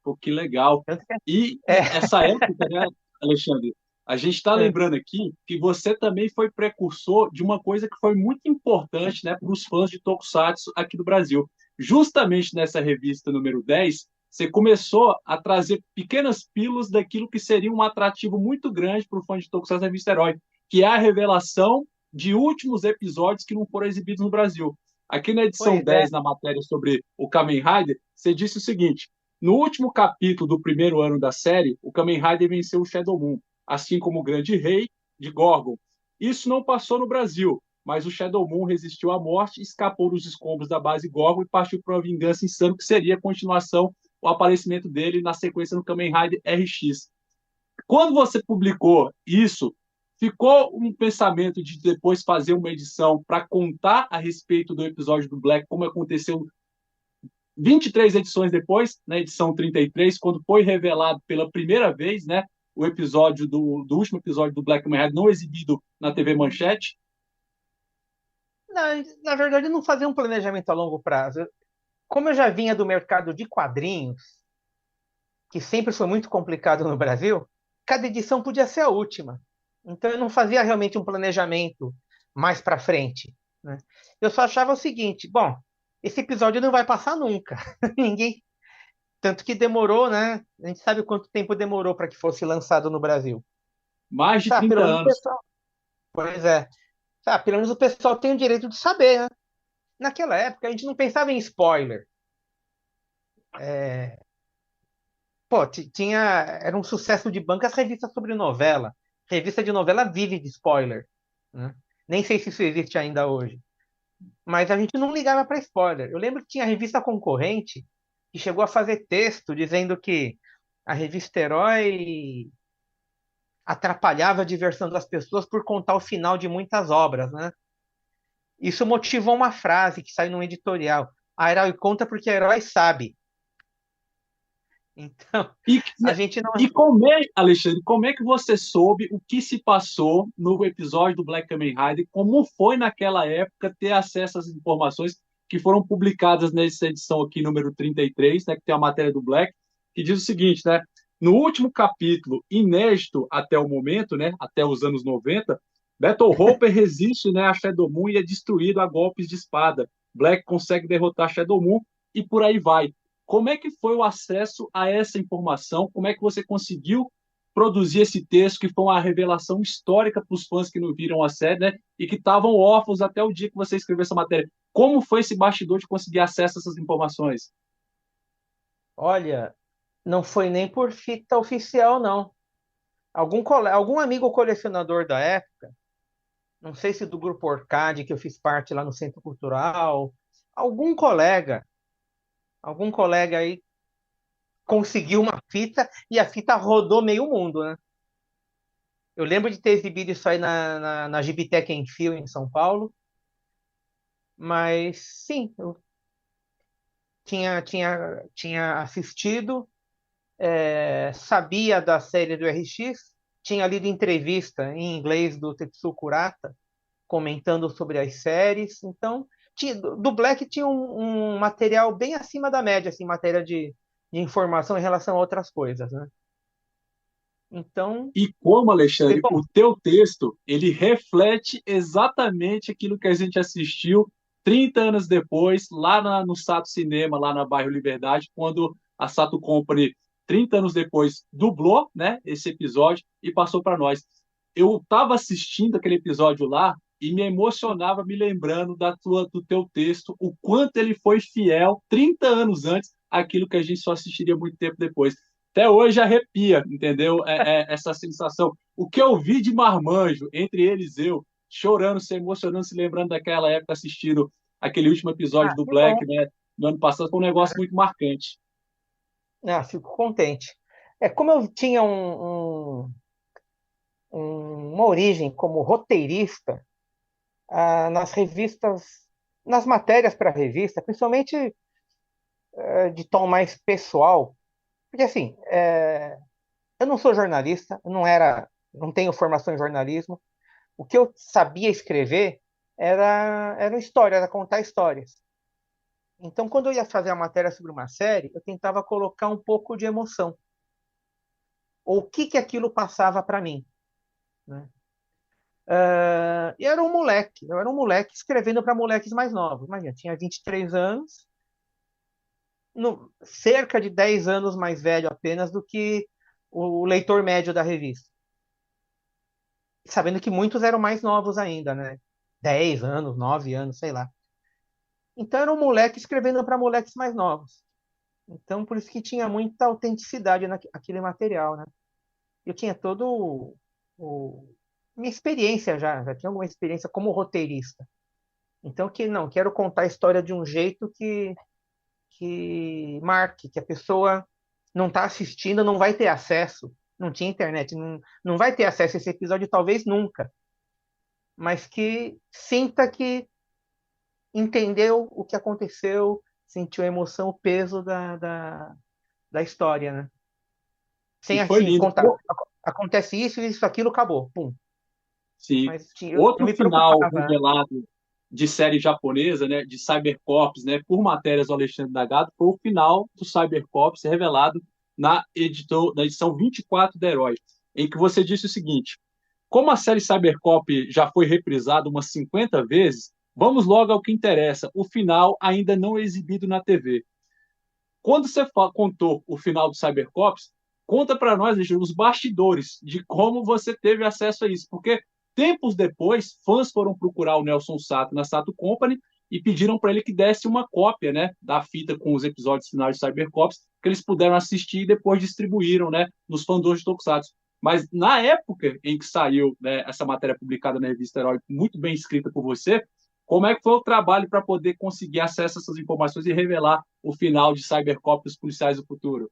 Pô, que legal. Tanto que E é, essa época, né, Alexandre, a gente está é, lembrando aqui que você também foi precursor de uma coisa que foi muito importante, né, para os fãs de Tokusatsu aqui do Brasil. Justamente nessa revista número 10, você começou a trazer pequenas pílulas daquilo que seria um atrativo muito grande para o fã de Tokusatsu da revista Herói, que é a revelação de últimos episódios que não foram exibidos no Brasil. Aqui na edição pois é, 10, na matéria sobre o Kamen Rider, você disse o seguinte: no último capítulo do primeiro ano da série, o Kamen Rider venceu o Shadow Moon, assim como o Grande Rei de Gorgon. Isso não passou no Brasil, mas o Shadow Moon resistiu à morte, escapou dos escombros da base Gorgon e partiu para uma vingança insana, que seria a continuação, o aparecimento dele na sequência do Kamen Rider RX. Quando você publicou isso, ficou um pensamento de depois fazer uma edição para contar a respeito do episódio do Black, como aconteceu 23 edições depois, na edição 33, quando foi revelado pela primeira vez, né, o episódio do último episódio do Black Mirror não exibido na TV Manchete? Na verdade, eu não fazia um planejamento a longo prazo. Como eu já vinha do mercado de quadrinhos, que sempre foi muito complicado no Brasil, cada edição podia ser a última. Então eu não fazia realmente um planejamento mais para frente, né? Eu só achava o seguinte, bom, esse episódio não vai passar nunca. Ninguém, tanto que demorou, né? A gente sabe quanto tempo demorou para que fosse lançado no Brasil. Mais de Tá, 30 pelo menos o anos. pessoal. Pois é. Tá, pelo menos o pessoal tem o direito de saber, né? Naquela época a gente não pensava em spoiler. É, pô, tinha, era um sucesso de banca as revistas sobre novela. Revista de novela vive de spoiler, né? Nem sei se isso existe ainda hoje. Mas a gente não ligava para spoiler. Eu lembro que tinha revista concorrente que chegou a fazer texto dizendo que a revista Herói atrapalhava a diversão das pessoas por contar o final de muitas obras, né? Isso motivou uma frase que saiu num editorial. A Herói conta porque a Herói sabe. Então, E, a gente não. e como é, Alexandre, como é que você soube o que se passou no episódio do Black Kamen Rider? Como foi naquela época ter acesso às informações que foram publicadas nessa edição aqui, número 33, né, que tem a matéria do Black, que diz o seguinte, né? No último capítulo, inédito até o momento, né, até os anos 90, Battle Hopper resiste, né, a Shadow Moon e é destruído a golpes de espada. Black consegue derrotar Shadow Moon e por aí vai. Como é que foi o acesso a essa informação? Como é que você conseguiu produzir esse texto, que foi uma revelação histórica para os fãs que não viram a série, né? E que estavam órfãos até o dia que você escreveu essa matéria. Como foi esse bastidor de conseguir acesso a essas informações? Olha, não foi nem por fita oficial, não. Algum amigo colecionador da época, não sei se do grupo Orcade, que eu fiz parte lá no Centro Cultural, algum colega, algum colega aí conseguiu uma fita e a fita rodou meio mundo, né? Eu lembro de ter exibido isso aí na Gibitec em Fio, em São Paulo, mas sim, eu tinha assistido, sabia da série do RX, tinha lido entrevista em inglês do Tetsu Kurata, comentando sobre as séries. Então, do Black tinha um material bem acima da média, assim, em matéria de informação em relação a outras coisas, né? Então, E como, foi Alexandre, bom. o teu texto, ele reflete exatamente aquilo que a gente assistiu 30 anos depois, no Sato Cinema, lá na bairro Liberdade, quando a Sato Company, 30 anos depois, dublou, né, esse episódio e passou para nós. Eu estava assistindo aquele episódio lá e me emocionava me lembrando do teu texto, o quanto ele foi fiel 30 anos antes àquilo que a gente só assistiria muito tempo depois. Até hoje arrepia, entendeu? Essa sensação. O que eu vi de marmanjo, entre eles eu, chorando, se emocionando, se lembrando daquela época, assistindo aquele último episódio Ah, do que bom. Black, né? No ano passado, foi um negócio muito marcante. Ah, fico contente. Como eu tinha uma origem como roteirista, nas revistas, nas matérias para a revista, principalmente de tom mais pessoal, porque assim, eu não sou jornalista, não tenho formação em jornalismo. O que eu sabia escrever era história, era contar histórias. Então, quando eu ia fazer a matéria sobre uma série, eu tentava colocar um pouco de emoção. Ou o que que aquilo passava para mim, né? E eu era um moleque escrevendo para moleques mais novos. Imagina, tinha 23 anos, cerca de 10 anos mais velho apenas do que o leitor médio da revista. Sabendo que muitos eram mais novos ainda, né? 10 anos, 9 anos, sei lá. Então era um moleque escrevendo para moleques mais novos. Então por isso que tinha muita autenticidade naquele material, né? Eu tinha todo minha experiência já tinha alguma experiência como roteirista. Então que não, quero contar a história de um jeito que marque, que a pessoa não está assistindo, não vai ter acesso, não tinha internet, não vai ter acesso a esse episódio talvez nunca, mas que sinta que entendeu o que aconteceu, sentiu a emoção, o peso da história, né? E Sem foi assim lindo. contar. acontece isso, aquilo, acabou. Pum. Sim. Mas eu Outro me final preocupava, né? revelado de série japonesa, né, de Cybercops, né, por matérias do Alexandre Nagado, foi o final do Cybercops revelado na edição 24 da Herói, em que você disse o seguinte: como a série Cybercop já foi reprisada umas 50 vezes, vamos logo ao que interessa, o final ainda não é exibido na TV. Quando você contou o final do Cybercops, conta para nós, Alexandre, os bastidores de como você teve acesso a isso, porque tempos depois, fãs foram procurar o Nelson Sato na Sato Company e pediram para ele que desse uma cópia, né, da fita com os episódios finais de Cybercops, que eles puderam assistir e depois distribuíram, né, nos fandons de Tokusatsu. Mas na época em que saiu, né, essa matéria publicada na revista Herói, muito bem escrita por você, como é que foi o trabalho para poder conseguir acesso a essas informações e revelar o final de Cybercop dos Policiais do Futuro?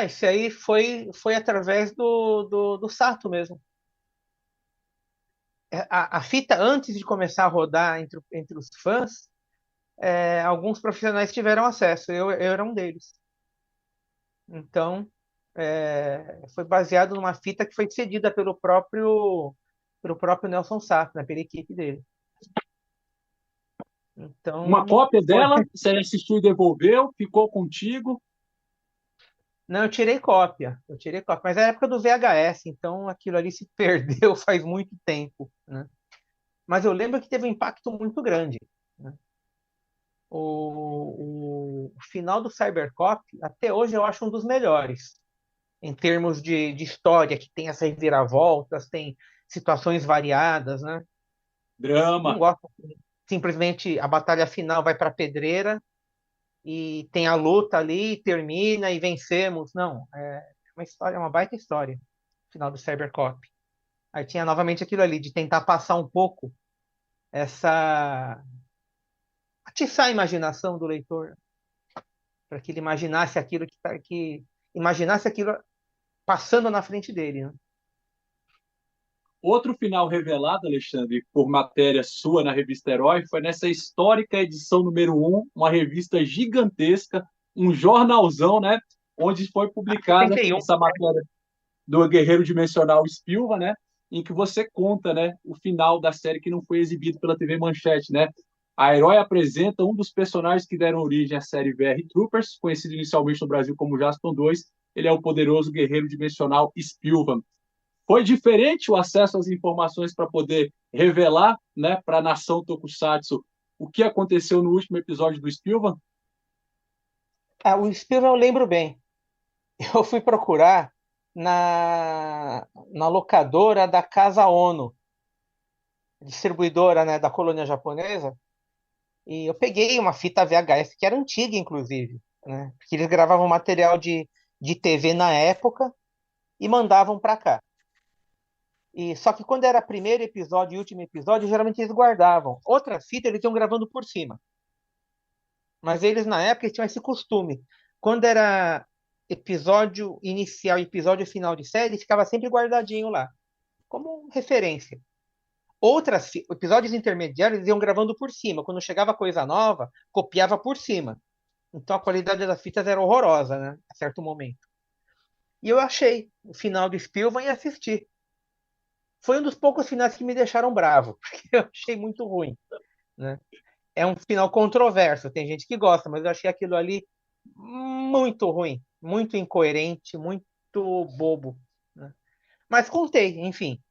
Esse aí foi através do Sato mesmo. A fita, antes de começar a rodar entre os fãs, alguns profissionais tiveram acesso, eu era um deles. Então, foi baseado numa fita que foi cedida pelo próprio Nelson Sato, né, pela equipe dele. Uma Então, cópia foi. dela, você assistiu e devolveu, ficou contigo. Não, eu tirei cópia, mas é a época do VHS, então aquilo ali se perdeu faz muito tempo, né? Mas eu lembro que teve um impacto muito grande, né? O final do Cybercop, até hoje, eu acho um dos melhores, em termos de história, que tem essas reviravoltas, tem situações variadas, né? Não Drama. gosto simplesmente a batalha final vai para a pedreira e tem a luta ali, termina e vencemos. Não, é uma história, uma baita história, final do Cybercop. Aí tinha novamente aquilo ali, de tentar passar um pouco essa. Atiçar a imaginação do leitor, para que ele imaginasse aquilo que imaginasse aquilo passando na frente dele, né? Outro final revelado, Alexandre, por matéria sua na revista Herói, foi nessa histórica edição número 1, uma revista gigantesca, um jornalzão, né? Onde foi publicada 71. essa matéria do Guerreiro Dimensional Spilva, né? Em que você conta, né, o final da série que não foi exibido pela TV Manchete, né? A Herói apresenta um dos personagens que deram origem à série VR Troopers, conhecido inicialmente no Brasil como Jaspion 2. Ele é o poderoso guerreiro dimensional Spilvan. Foi diferente o acesso às informações para poder revelar, né, para a nação Tokusatsu o que aconteceu no último episódio do Spilvan? O Spielberg eu lembro bem. Eu fui procurar na locadora da Casa ONU, distribuidora, né, da colônia japonesa, e eu peguei uma fita VHS que era antiga, inclusive, né, porque eles gravavam material de TV na época e mandavam para cá. E só que quando era primeiro episódio e último episódio, geralmente eles guardavam. Outra fita eles iam gravando por cima. Mas eles na época tinham esse costume. Quando era episódio inicial e episódio final de série, ficava sempre guardadinho lá, como referência. Episódios intermediários eles iam gravando por cima. Quando chegava coisa nova, copiava por cima. Então a qualidade das fitas era horrorosa, né? A certo momento. E eu achei o final do Spielberg e assisti. Foi um dos poucos finais que me deixaram bravo, porque eu achei muito ruim, né? É um final controverso, tem gente que gosta, mas eu achei aquilo ali muito ruim, muito incoerente, muito bobo, né? Mas contei, enfim,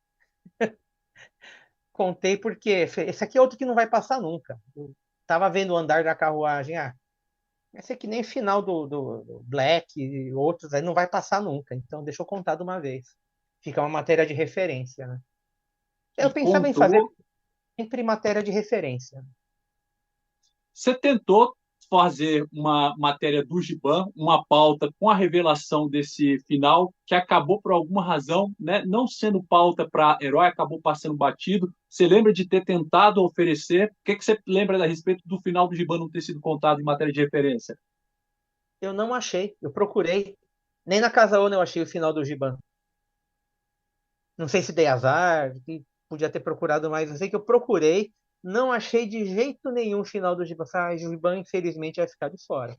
contei porque esse aqui é outro que não vai passar nunca. Eu tava vendo o andar da carruagem, esse aqui nem final do Black e outros aí não vai passar nunca, então deixa eu contar de uma vez. Fica uma matéria de referência, né? E Eu pensava em fazer contou. sempre matéria de referência. Você tentou fazer uma matéria do Giban, uma pauta com a revelação desse final, que acabou por alguma razão, né, não sendo pauta para Herói, acabou passando batido. Você lembra de ter tentado oferecer? O que você lembra a respeito do final do Giban não ter sido contado em matéria de referência? Eu não achei, eu procurei. Nem na Casa ONU eu achei o final do Giban. Não sei se dei azar, que podia ter procurado mais. Eu sei que eu procurei, não achei de jeito nenhum o final do Giban. O Giban, infelizmente, vai ficar de fora.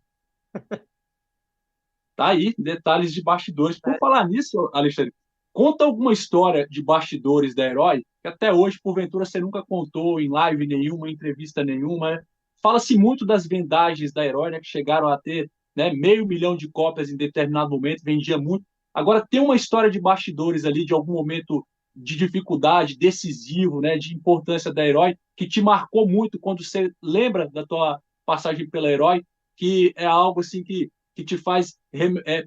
Tá aí, detalhes de bastidores. Por né? falar nisso, Alexandre, conta alguma história de bastidores da Herói, que até hoje, porventura, você nunca contou em live nenhuma, em entrevista nenhuma, né? Fala-se muito das vendagens da Herói, né, que chegaram a ter, né, 500.000 de cópias em determinado momento, vendia muito. Agora, tem uma história de bastidores ali, de algum momento de dificuldade, decisivo, né, de importância da Herói, que te marcou muito quando você lembra da tua passagem pela Herói, que é algo assim que te faz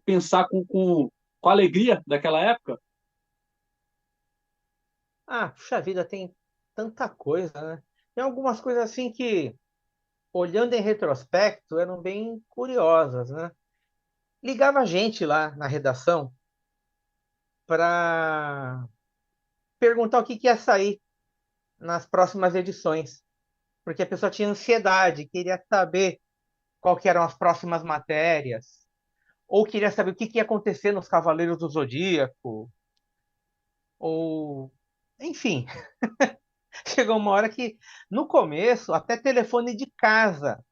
pensar com alegria daquela época? Ah, puxa vida, tem tanta coisa, né? Tem algumas coisas assim que, olhando em retrospecto, eram bem curiosas, né? Ligava gente lá na redação para perguntar o que que ia sair nas próximas edições, porque a pessoa tinha ansiedade, queria saber qual que eram as próximas matérias, ou queria saber o que que ia acontecer nos Cavaleiros do Zodíaco, ou enfim, chegou uma hora que no começo até telefone de casa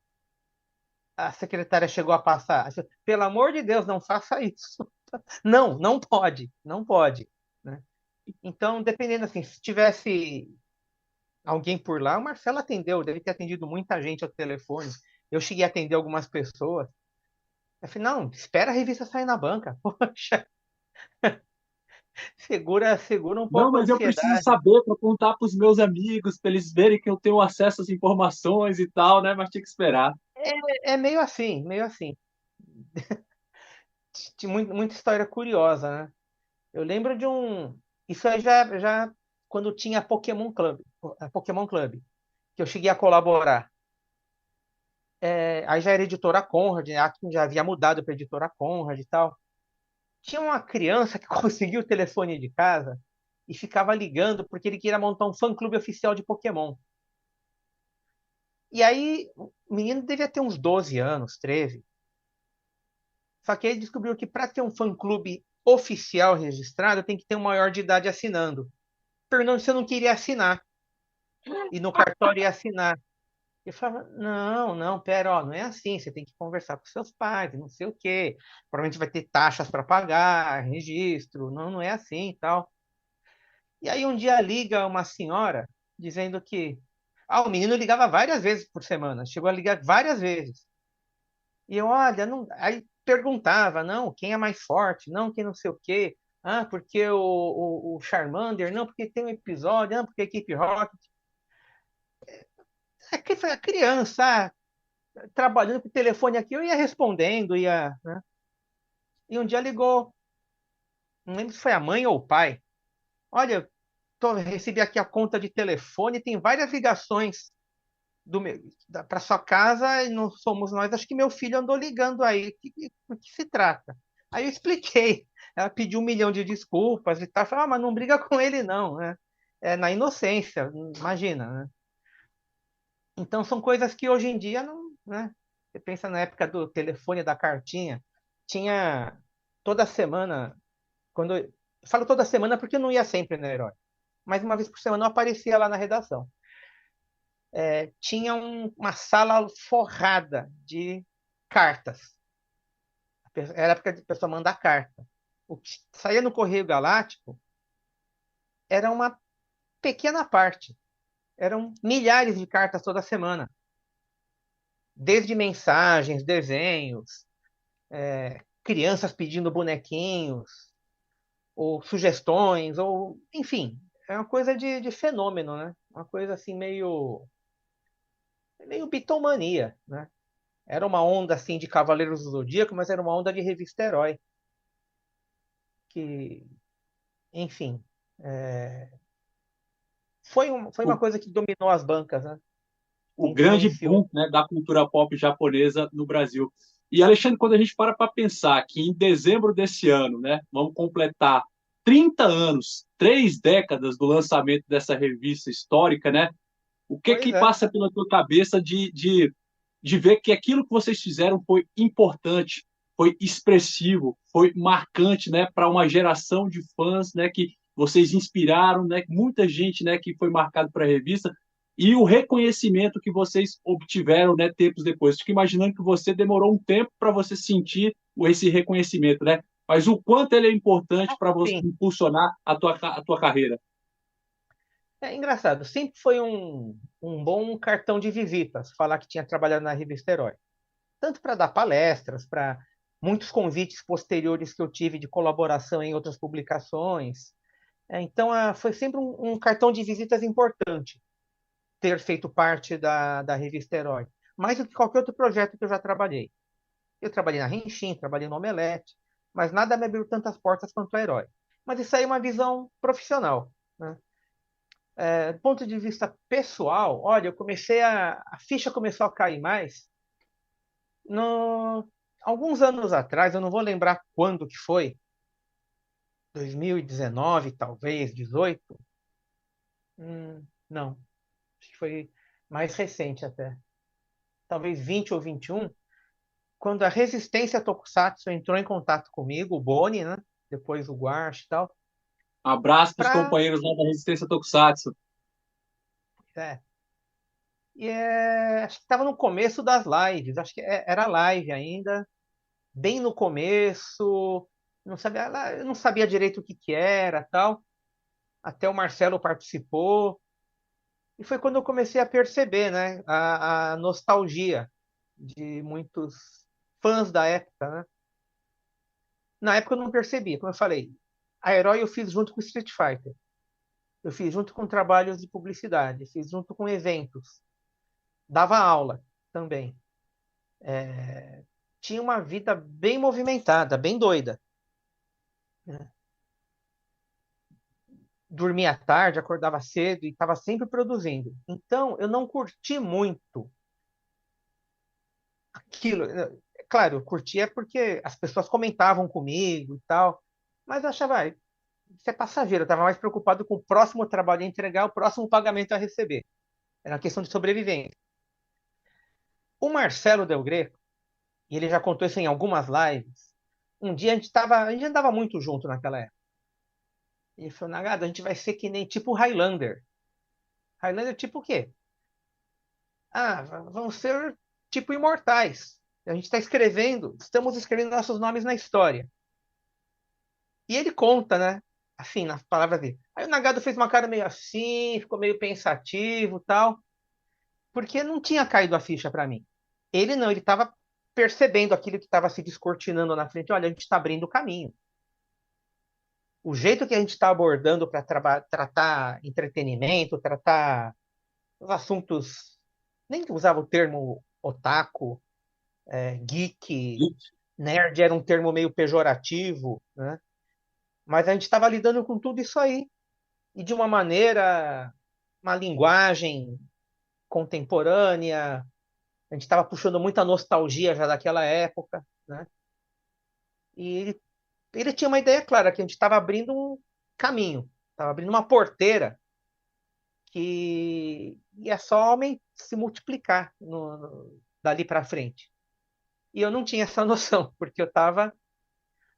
a secretária chegou a passar. Pelo amor de Deus, não faça isso. Não, não pode, não pode, né? Então, dependendo assim, se tivesse alguém por lá, o Marcelo atendeu, deve ter atendido muita gente ao telefone. Eu cheguei a atender algumas pessoas. Eu falei, não, espera a revista sair na banca. Poxa, segura um Não, pouco a mas eu preciso ansiedade. saber para contar para os meus amigos, para eles verem que eu tenho acesso às informações e tal, né? Mas tinha que esperar. É meio assim, meio assim. Tinha muita história curiosa, né? Eu lembro de um. Isso aí já quando tinha a Pokémon Club, que eu cheguei a colaborar. Aí já era editora Conrad, né? Já havia mudado para editora Conrad e tal. Tinha uma criança que conseguiu o telefone de casa e ficava ligando porque ele queria montar um fã-clube oficial de Pokémon. E aí, o menino devia ter uns 12 anos, 13. Só que ele descobriu que para ter um fã-clube oficial registrado, tem que ter um maior de idade assinando. Perguntando se eu não queria assinar. E no cartório ia assinar. Eu falava, não, não, pera, ó, não é assim, você tem que conversar com seus pais, não sei o quê. Provavelmente vai ter taxas para pagar, registro, não, não é assim e tal. E aí um dia liga uma senhora dizendo que o menino ligava várias vezes por semana, chegou a ligar várias vezes. E eu, olha, não... aí perguntava, não, quem é mais forte? Não, quem não sei o quê. Ah, porque o Charmander, não, porque tem um episódio, não, porque a equipe Rocket. A criança, trabalhando com o telefone aqui, eu ia respondendo, ia, né? E um dia ligou, não lembro se foi a mãe ou o pai. Olha, recebi aqui a conta de telefone, tem várias ligações para sua casa e não somos nós. Acho que meu filho andou ligando aí. O que se trata? Aí eu expliquei. Ela pediu 1 milhão de desculpas e tal. Falei, mas não briga com ele, não, né? É na inocência, imagina, né? Então são coisas que hoje em dia não, né? Você pensa na época do telefone da cartinha, tinha toda semana, quando eu falo toda semana porque eu não ia sempre no Herói, mas uma vez por semana eu aparecia lá na redação. Tinha uma sala forrada de cartas. Era a época de pessoa mandar carta. O que saía no Correio Galáctico era uma pequena parte. Eram milhares de cartas toda semana. Desde mensagens, desenhos, crianças pedindo bonequinhos, ou sugestões, ou enfim, é uma coisa de fenômeno, né? Uma coisa assim meio bitomania, né? Era uma onda assim de Cavaleiros do Zodíaco, mas era uma onda de revista herói, que, enfim, é, foi uma O, coisa que dominou as bancas, né? o grande Influenciou. boom, né, da cultura pop japonesa no Brasil. E, Alexandre, quando a gente para pensar que em dezembro desse ano, né, vamos completar 30 anos, 3 décadas do lançamento dessa revista histórica, né? O que Pois que é. passa pela tua cabeça de ver que aquilo que vocês fizeram foi importante, foi expressivo, foi marcante, né, para uma geração de fãs, né, que vocês inspiraram, né, muita gente, né, que foi marcado para a revista e o reconhecimento que vocês obtiveram, né, tempos depois. Fico imaginando que você demorou um tempo para você sentir esse reconhecimento, né? Mas o quanto ele é importante Ah, para você sim. impulsionar a tua carreira. É engraçado, sempre foi um bom cartão de visitas falar que tinha trabalhado na revista Herói. Tanto para dar palestras, para muitos convites posteriores que eu tive de colaboração em outras publicações. Então, foi sempre um cartão de visitas importante ter feito parte da revista Herói, mais do que qualquer outro projeto que eu já trabalhei. Eu trabalhei na Renchim, trabalhei no Omelete, mas nada me abriu tantas portas quanto a Herói. Mas isso aí é uma visão profissional, né? Do ponto de vista pessoal, olha, a ficha começou a cair mais no, alguns anos atrás, eu não vou lembrar quando que foi, 2019, talvez, 18. Não, acho que foi mais recente até, talvez 20 ou 21, quando a Resistência Tokusatsu entrou em contato comigo, o Boni, né? Depois o Guache e tal, Abraço para os para companheiros lá da Resistência Tokusatsu. é, acho que estava no começo das lives, acho que era live ainda, bem no começo, eu não sabia direito o que que era, tal. Até o Marcelo participou, e foi quando eu comecei a perceber, né, a nostalgia de muitos fãs da época, né? Na época eu não percebia, como eu falei, a Herói eu fiz junto com o Street Fighter, eu fiz junto com trabalhos de publicidade, fiz junto com eventos, dava aula também. Tinha uma vida bem movimentada, bem doida, né? Dormia tarde, acordava cedo e estava sempre produzindo. Então, eu não curti muito aquilo. Claro, eu curtia porque as pessoas comentavam comigo e tal, mas eu achava, isso é passageiro. Eu estava mais preocupado com o próximo trabalho a entregar, o próximo pagamento a receber. Era uma questão de sobrevivência. O Marcelo Del Greco, e ele já contou isso em algumas lives, um dia a gente andava muito junto naquela época. Ele falou, Nagado, a gente vai ser que nem tipo Highlander. Highlander tipo o quê? Vamos ser tipo imortais. A gente está estamos escrevendo nossos nomes na história. E ele conta, né? Assim, nas palavras dele. Aí o Nagado fez uma cara meio assim, ficou meio pensativo, tal, porque não tinha caído a ficha para mim. Ele não, ele estava percebendo aquilo que estava se descortinando na frente. Olha, a gente está abrindo o caminho. O jeito que a gente está abordando para tratar entretenimento, tratar os assuntos, nem usava o termo otaku, geek, nerd era um termo meio pejorativo, né? Mas a gente estava lidando com tudo isso aí e de uma maneira, uma linguagem contemporânea. A gente estava puxando muita nostalgia já daquela época, né? E ele tinha uma ideia clara que a gente estava abrindo um caminho, estava abrindo uma porteira que ia só se multiplicar dali para frente. E eu não tinha essa noção, porque eu estava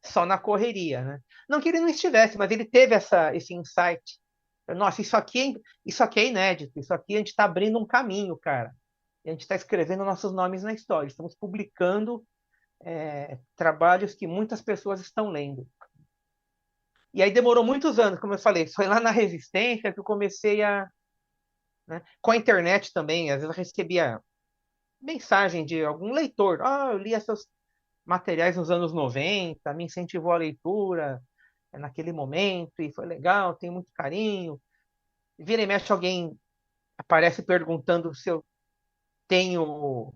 só na correria, né? Não que ele não estivesse, mas ele teve esse insight. Nossa, isso aqui é inédito. Isso aqui a gente está abrindo um caminho, cara. E a gente está escrevendo nossos nomes na história. Estamos publicando trabalhos que muitas pessoas estão lendo. E aí demorou muitos anos, como eu falei. Foi lá na Resistência que eu comecei né, com a internet também. Às vezes eu recebia mensagem de algum leitor. Eu li seus materiais nos anos 90, me incentivou a leitura naquele momento e foi legal, tenho muito carinho. Vira e mexe alguém aparece perguntando se eu tenho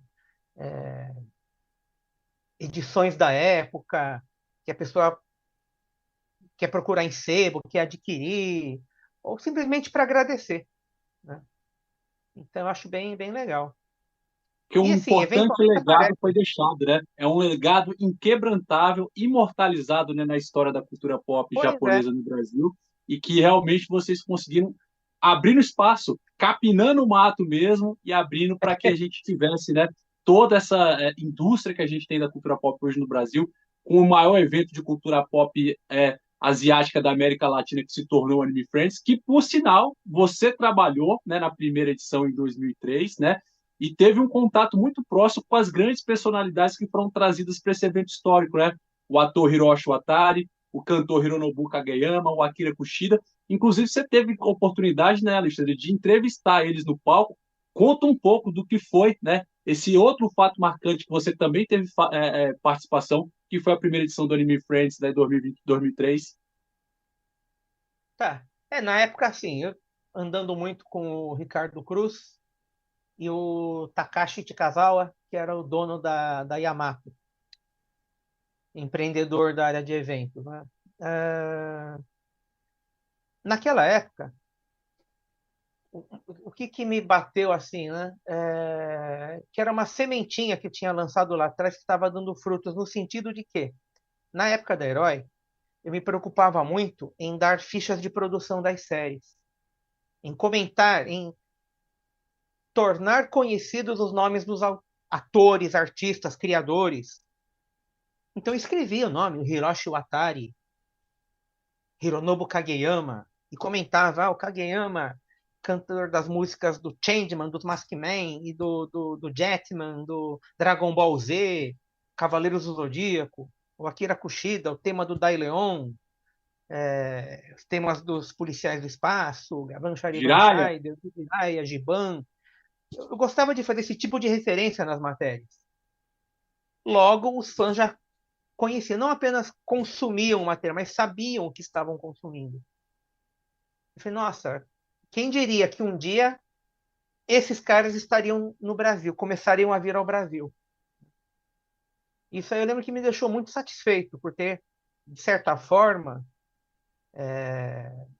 edições da época, que a pessoa quer procurar em sebo, quer adquirir, ou simplesmente para agradecer, né? Então eu acho bem, bem legal. Que E um assim, importante eventualmente legado foi aparece. deixado, né? É um legado inquebrantável, imortalizado, né, na história da cultura pop Pois é. japonesa no Brasil, e que realmente vocês conseguiram abrir no espaço, capinando o mato mesmo e abrindo para que a gente tivesse, né, toda essa indústria que a gente tem da cultura pop hoje no Brasil, com o maior evento de cultura pop asiática da América Latina que se tornou o Anime Friends, que, por sinal, você trabalhou, né, na primeira edição em 2003, né? e teve um contato muito próximo com as grandes personalidades que foram trazidas para esse evento histórico, né? O ator Hiroshi Watari, o cantor Hironobu Kageyama, o Akira Kushida. Inclusive, você teve oportunidade, né, Alexandre, de entrevistar eles no palco. Conta um pouco do que foi, né, esse outro fato marcante que você também teve participação, que foi a primeira edição do Anime Friends, né, 2020, 2003. Tá. Na época, assim, eu andando muito com o Ricardo Cruz e o Takashi Chikazawa, que era o dono da Yamato, empreendedor da área de eventos, né? Ah, naquela época, o que me bateu assim, né? Que era uma sementinha que eu tinha lançado lá atrás que estava dando frutos, no sentido de que, na época da Herói, eu me preocupava muito em dar fichas de produção das séries, em comentar, em tornar conhecidos os nomes dos atores, artistas, criadores. Então eu escrevia o nome, o Hiroshi Watari, Hironobu Kageyama, e comentava, o Kageyama, cantor das músicas do Changeman, do Maskman e do Jetman, do Dragon Ball Z, Cavaleiros do Zodíaco, o Akira Kushida, o tema do Daileon, os temas dos policiais do espaço, Gavan Charivan Jiraiya, Scheider, Jiraiya, Giban. Eu gostava de fazer esse tipo de referência nas matérias. Logo, os fãs já conheciam, não apenas consumiam o material, mas sabiam o que estavam consumindo. Eu falei, nossa, quem diria que um dia esses caras estariam no Brasil, começariam a vir ao Brasil. Isso aí eu lembro que me deixou muito satisfeito por ter, de certa forma,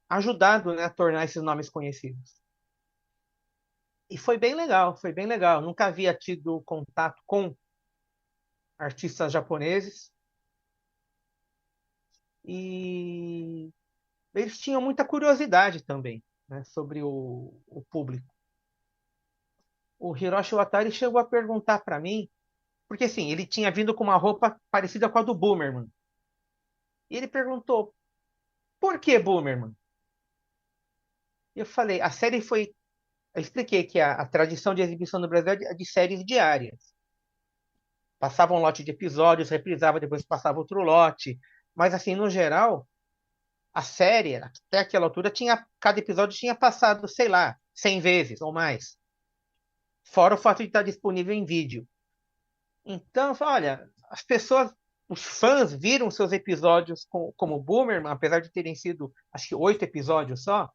ajudado, né, a tornar esses nomes conhecidos. E foi bem legal, foi bem legal. Nunca havia tido contato com artistas japoneses e eles tinham muita curiosidade também, né, sobre o público. O Hiroshi Watari chegou a perguntar para mim, porque assim, ele tinha vindo com uma roupa parecida com a do Boomerman. E ele perguntou, por que Boomerman? E eu falei, a série foi. Eu expliquei que a tradição de exibição no Brasil é de séries diárias. Passava um lote de episódios, reprisava, depois passava outro lote. Mas, assim, no geral, a série, até aquela altura, cada episódio tinha passado, sei lá, 100 vezes ou mais. Fora o fato de estar disponível em vídeo. Então, eu falei, olha, as pessoas, os fãs viram seus episódios como Boomerman, apesar de terem sido, acho que 8 episódios só.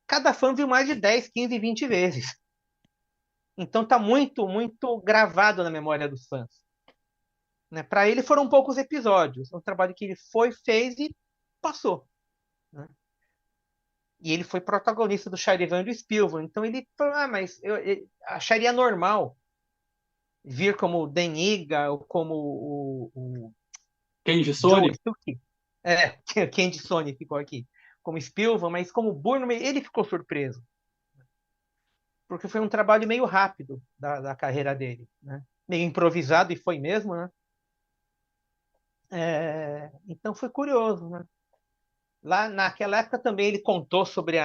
Cada fã viu mais de 10, 15, 20 vezes. Então tá muito, muito gravado na memória dos fãs. Né? Para ele foram poucos episódios. Um trabalho que ele foi, fez e passou. Né? E ele foi protagonista do Charivan e do Spielberg. Então ele falou, mas eu acharia normal vir como Deniga ou como o Kenji Joe Sonic. Stuckey. Candy Sony ficou aqui. Como Spielberg, mas como Burnham, ele ficou surpreso. Porque foi um trabalho meio rápido da carreira dele. Né? Meio improvisado, e foi mesmo, né? Então foi curioso, né? Lá naquela época também ele contou sobre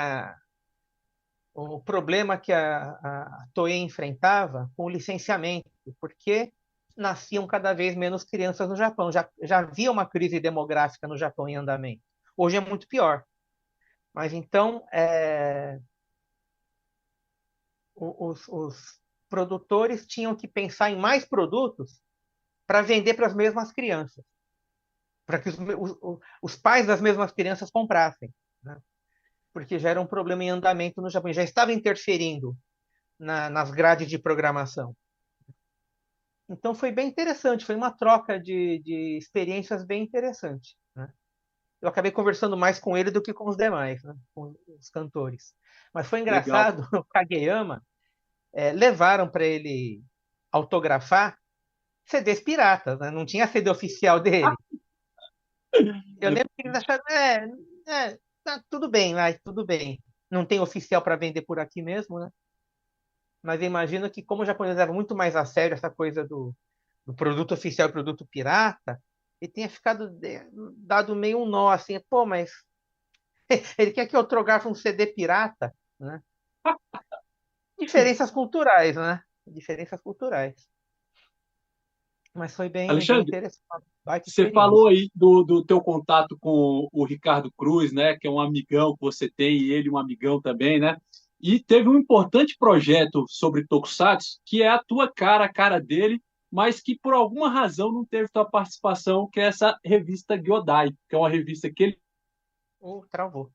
o problema que a Toei enfrentava com o licenciamento, porque nasciam cada vez menos crianças no Japão. Já havia uma crise demográfica no Japão em andamento. Hoje é muito pior. Mas então os produtores tinham que pensar em mais produtos para vender para as mesmas crianças, para que os pais das mesmas crianças comprassem, né? Porque já era um problema em andamento no Japão, já estava interferindo nas grades de programação. Então foi bem interessante, foi uma troca de experiências bem interessante. Né? Eu acabei conversando mais com ele do que com os demais, né? Com os cantores. Mas foi Legal. engraçado, o Kageyama levaram para ele autografar CDs piratas, né? Não tinha CD oficial dele. Eu lembro que eles acharam, tá, tudo bem, mas tudo bem. Não tem oficial para vender por aqui mesmo, né? Mas eu imagino que, como o japonês leva muito mais a sério essa coisa do produto oficial e produto pirata, ele tenha ficado dado meio um nó, assim, pô, mas ele quer que eu autografe um CD pirata, né? Diferenças culturais, né? diferenças culturais. Mas foi bem Alexandre, interessante, uma baita você falou experiência. aí do teu contato com o Ricardo Cruz, né, que é um amigão que você tem, e ele um amigão também, né? E teve um importante projeto sobre Tokusatsu, que é a tua cara, a cara dele, mas que por alguma razão não teve tua participação, que é essa revista Gyodai, que é uma revista que ele Travou.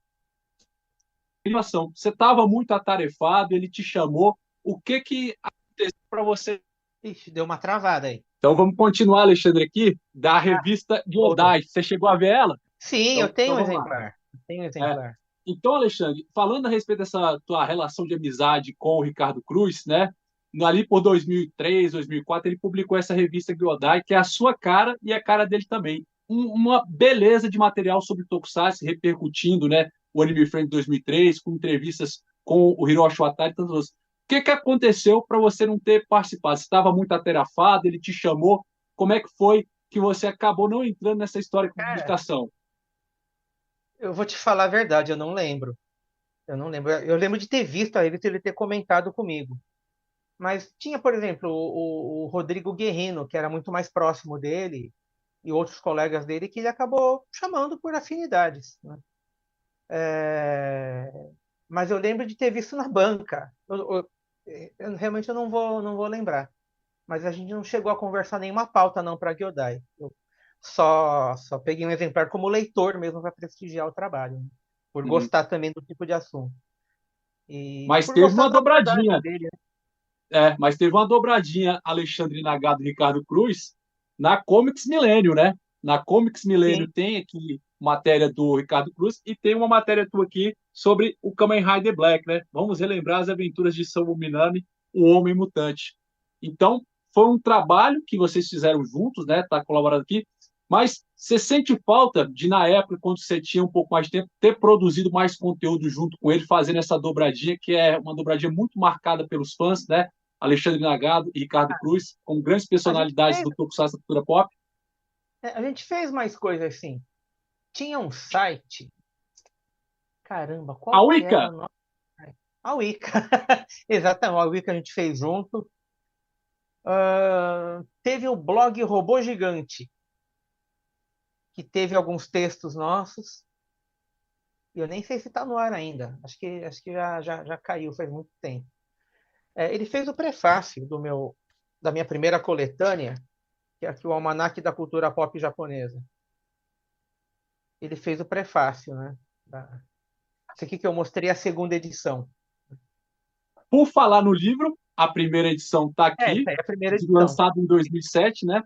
animação. Você estava muito atarefado, ele te chamou. O que que aconteceu para você? Ixi, deu uma travada aí. Então vamos continuar, Alexandre, aqui da Ah, revista voltou. Gyodai. Você chegou a ver ela? Sim, eu Então tenho um vamos lá. exemplar. Eu tenho um É, exemplar. então, Alexandre, falando a respeito dessa tua relação de amizade com o Ricardo Cruz, né? Ali por 2003, 2004, ele publicou essa revista Gyodai, que é a sua cara e a cara dele também. Uma beleza de material sobre Tokusatsu, repercutindo, né? O Anime Friend 2003, com entrevistas com o Hiroshi Watari e tantos outros. O que que aconteceu para você não ter participado? Você estava muito atarefado, ele te chamou. Como é que foi que você acabou não entrando nessa história de Cara, publicação? eu vou te falar a verdade, eu não lembro. Eu não lembro. Eu lembro de ter visto a ele ter comentado comigo. Mas tinha, por exemplo, o Rodrigo Guerrino, que era muito mais próximo dele, e outros colegas dele, que ele acabou chamando por afinidades, né? Mas eu lembro de ter visto na banca. Realmente eu não vou lembrar. Mas a gente não chegou a conversar nenhuma pauta não para a Gyodai. Eu só peguei um exemplar como leitor mesmo para prestigiar o trabalho, né? Por Uhum. gostar também do tipo de assunto. E Mas por teve gostar uma da abordagem dobradinha. dele, né? Mas teve uma dobradinha Alexandre Nagado e Ricardo Cruz na Comics Milênio, né? Na Comics Sim. Milênio tem aqui matéria do Ricardo Cruz e tem uma matéria tua aqui sobre o Kamen Rider Black, né? Vamos relembrar as aventuras de Samu Minami, o Homem Mutante. Então, foi um trabalho que vocês fizeram juntos, né? Tá colaborando aqui. Mas você sente falta de, na época, quando você tinha um pouco mais de tempo, ter produzido mais conteúdo junto com ele, fazendo essa dobradinha, que é uma dobradinha muito marcada pelos fãs, né? Alexandre Nagado e Ricardo Cruz, como grandes A gente personalidades fez, do Tokusatsu da cultura pop. a gente fez mais coisas assim. Tinha um site, caramba, A qual que era Wicca, o nome? A Wicca. Exatamente, a Wicca a gente fez junto. Teve o blog Robô Gigante, que teve alguns textos nossos. E eu nem sei se está no ar ainda. Acho que já caiu faz muito tempo. Ele fez o prefácio da minha primeira coletânea, que é aqui o Almanaque da Cultura Pop Japonesa. Ele fez o prefácio, né? Isso aqui que eu mostrei é a segunda edição. por falar no livro, a primeira edição está Essa aqui, aí é a primeira edição. lançada em 2007, né?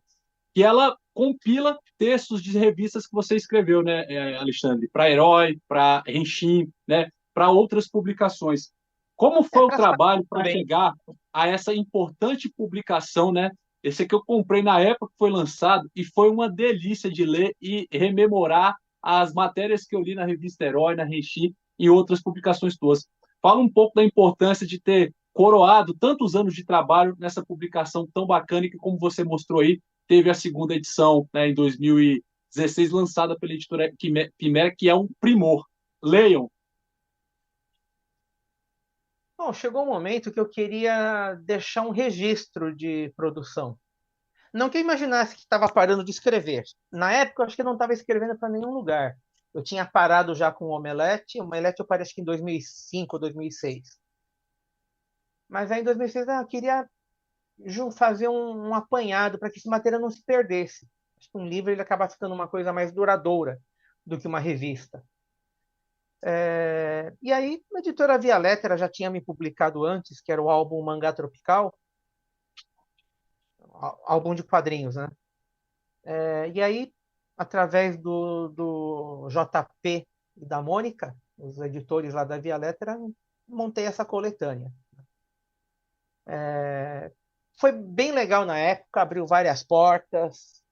Que ela compila textos de revistas que você escreveu, né, Alexandre? Para Herói, para Henshin, né? Para outras publicações. Como foi o Para as trabalho para também. chegar a essa importante publicação, né? Esse aqui eu comprei na época que foi lançado e foi uma delícia de ler e rememorar as matérias que eu li na revista Herói, na Henshin e outras publicações tuas. Fala um pouco da importância de ter coroado tantos anos de trabalho nessa publicação tão bacana que, como você mostrou aí, teve a segunda edição, né, em 2016, lançada pela editora Quimera, que é um primor. Leiam. Bom, chegou um momento que eu queria deixar um registro de produção. Não que eu imaginasse que estava parando de escrever. Na época, eu acho que eu não estava escrevendo para nenhum lugar. Eu tinha parado já com o Omelete. O Omelete eu parei acho que em 2005 ou 2006. Mas aí em 2006 eu queria fazer um apanhado para que esse material não se perdesse. Acho que um livro ele acaba ficando uma coisa mais duradoura do que uma revista. E aí, a editora Via Lettera já tinha me publicado antes, que era o álbum Mangá Tropical, álbum de quadrinhos, né? E aí, através do JP e da Mônica, os editores lá da Via Lettera, montei essa coletânea. Foi bem legal na época, abriu várias portas,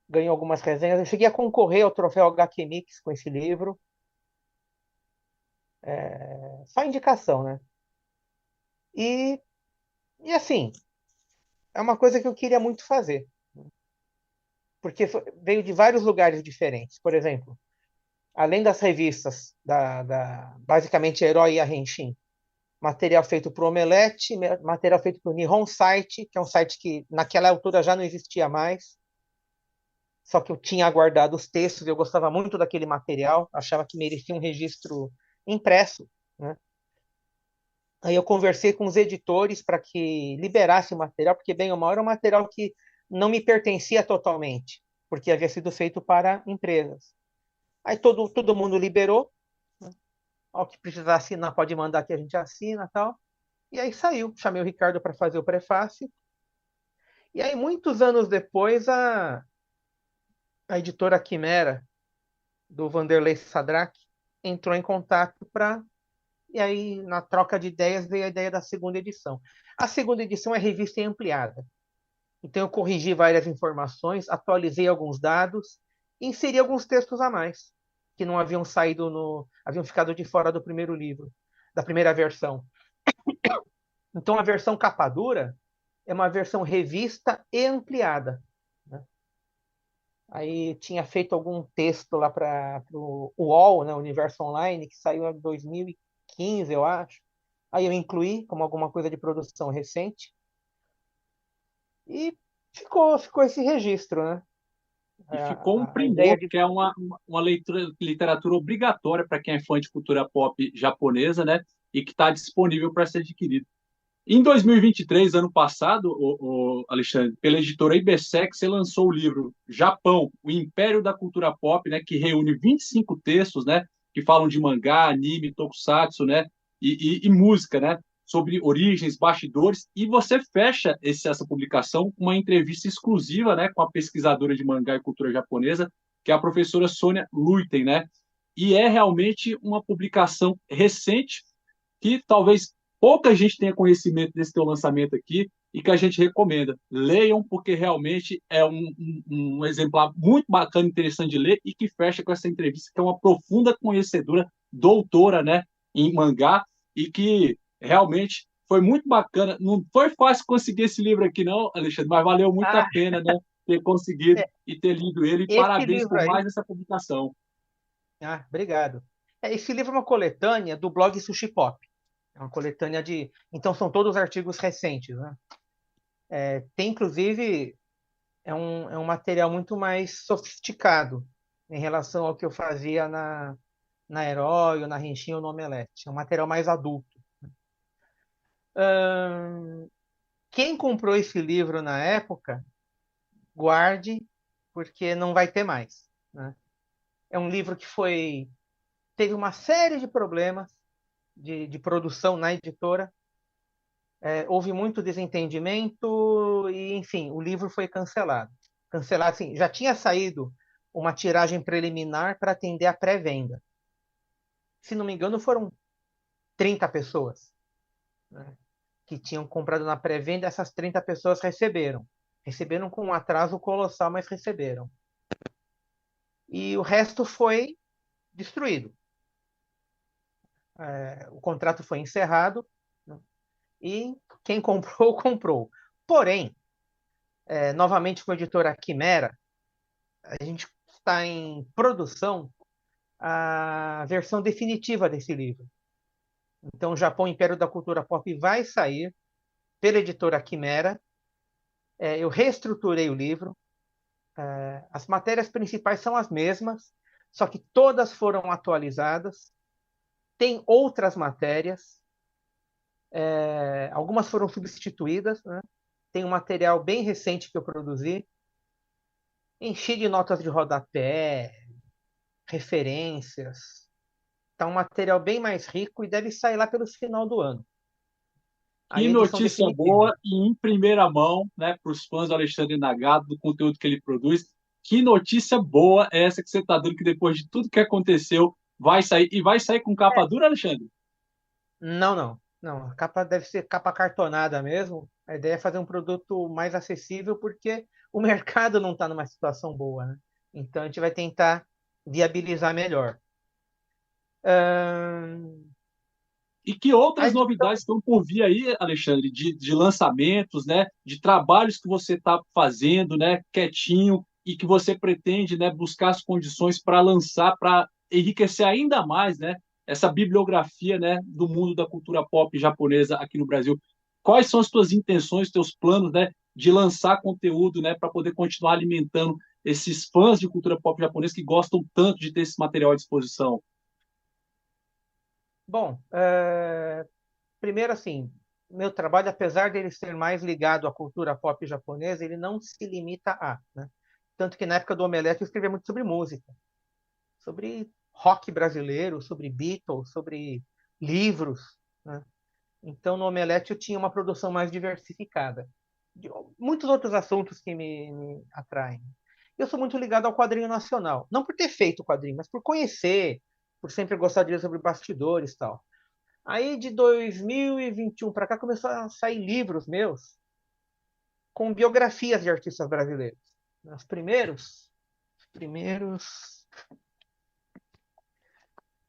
ganhou algumas resenhas. Eu cheguei a concorrer ao troféu HQ Mix com esse livro. Só indicação, né? E, e assim, é uma coisa que eu queria muito fazer, porque veio de vários lugares diferentes. Por exemplo, além das revistas basicamente Herói e a Henshin, material feito para o Omelete, material feito para o Nihon Site, que é um site que naquela altura já não existia mais, só que eu tinha guardado os textos, eu gostava muito daquele material, achava que merecia um registro impresso, né? Aí eu conversei com os editores para que liberasse o material, porque, bem ou mal, era um material que não me pertencia totalmente, porque havia sido feito para empresas. Aí todo mundo liberou, né? O que precisar assinar, pode mandar que a gente assina, tal. E aí saiu. Chamei o Ricardo para fazer o prefácio. E aí, muitos anos depois, a editora Quimera, do Vanderlei Sadraque, entrou em contato para. E aí, na troca de ideias, veio a ideia da segunda edição. A segunda edição é revista e ampliada. Então, eu corrigi várias informações, atualizei alguns dados e inseri alguns textos a mais, que não haviam saído no. Haviam ficado de fora do primeiro livro, da primeira versão. Então, a versão capa dura é uma versão revista e ampliada, né? Aí tinha feito algum texto lá para o UOL, né, Universo Online, que saiu em 2015, eu acho. Aí eu incluí como alguma coisa de produção recente e ficou esse registro, né? E ficou um A ideia primor, de. porque é uma leitura, literatura obrigatória para quem é fã de cultura pop japonesa, né? E que está disponível para ser adquirido. Em 2023, ano passado, Alexandre, pela editora IBSEC, você lançou o livro Japão, o Império da Cultura Pop, né, que reúne 25 textos, né, que falam de mangá, anime, tokusatsu, né, e música, né, sobre origens, bastidores, e você fecha essa publicação com uma entrevista exclusiva, né, com a pesquisadora de mangá e cultura japonesa, que é a professora Sônia Luiten, né, e é realmente uma publicação recente que talvez pouca gente tenha conhecimento desse teu lançamento aqui e que a gente recomenda. Leiam, porque realmente é um exemplar muito bacana, interessante de ler e que fecha com essa entrevista, que é uma profunda conhecedora, doutora, né, em mangá e que realmente foi muito bacana. Não foi fácil conseguir esse livro aqui, não, Alexandre, mas valeu muito a Ah, pena, né, ter conseguido é, e ter lido ele. esse Parabéns livro por aí. mais essa publicação. Obrigado. Esse livro é uma coletânea do blog Sushi Pop. É uma coletânea de. Então, são todos artigos recentes, né? Tem, inclusive, é um material muito mais sofisticado em relação ao que eu fazia na Herói, ou na Rinchinha ou no Omelete. É um material mais adulto. Quem comprou esse livro na época, guarde, porque não vai ter mais, né? É um livro que teve uma série de problemas de produção na editora. Houve muito desentendimento e, enfim, o livro foi cancelado. Cancelado, assim, já tinha saído uma tiragem preliminar para atender a pré-venda. Se não me engano, foram 30 pessoas, né, que tinham comprado na pré-venda. Essas 30 pessoas receberam. Receberam com um atraso colossal, mas receberam. E o resto foi destruído. O contrato foi encerrado, né, e quem comprou, comprou. Porém, novamente com a editora Quimera, a gente está em produção a versão definitiva desse livro. Então, o Japão Império da Cultura Pop vai sair pela editora Quimera. Eu reestruturei o livro. As matérias principais são as mesmas, só que todas foram atualizadas. Tem outras matérias, algumas foram substituídas, né? Tem um material bem recente que eu produzi, enchi de notas de rodapé, referências. Está um material bem mais rico e deve sair lá pelo final do ano. Que Aí a edição notícia definitiva. boa e em primeira mão, né, para os fãs do Alexandre Nagado, do conteúdo que ele produz. Que notícia boa é essa que você está dando, que depois de tudo que aconteceu, vai sair. E vai sair com capa dura, Alexandre? Não, não. Não, a capa deve ser capa cartonada mesmo. A ideia é fazer um produto mais acessível porque o mercado não está numa situação boa, né? Então a gente vai tentar viabilizar melhor. Ahn, E que a outras edição, novidades estão por vir aí, Alexandre, de lançamentos, né, de trabalhos que você está fazendo, né, quietinho, e que você pretende, né, buscar as condições para lançar, para enriquecer ainda mais, né, essa bibliografia, né, do mundo da cultura pop japonesa aqui no Brasil. Quais são as tuas intenções, teus planos, né, de lançar conteúdo, né, para poder continuar alimentando esses fãs de cultura pop japonesa que gostam tanto de ter esse material à disposição? Bom, primeiro assim, meu trabalho, apesar dele ser mais ligado à cultura pop japonesa, ele não se limita a, né? Tanto que na época do Omelete eu escrevia muito sobre música, sobre rock brasileiro, sobre Beatles, sobre livros, né? Então no Omelete eu tinha uma produção mais diversificada. De muitos outros assuntos que me atraem. Eu sou muito ligado ao quadrinho nacional, não por ter feito o quadrinho, mas por conhecer, por sempre gostar de ler sobre bastidores e tal. Aí de 2021 para cá começou a sair livros meus com biografias de artistas brasileiros. Os primeiros,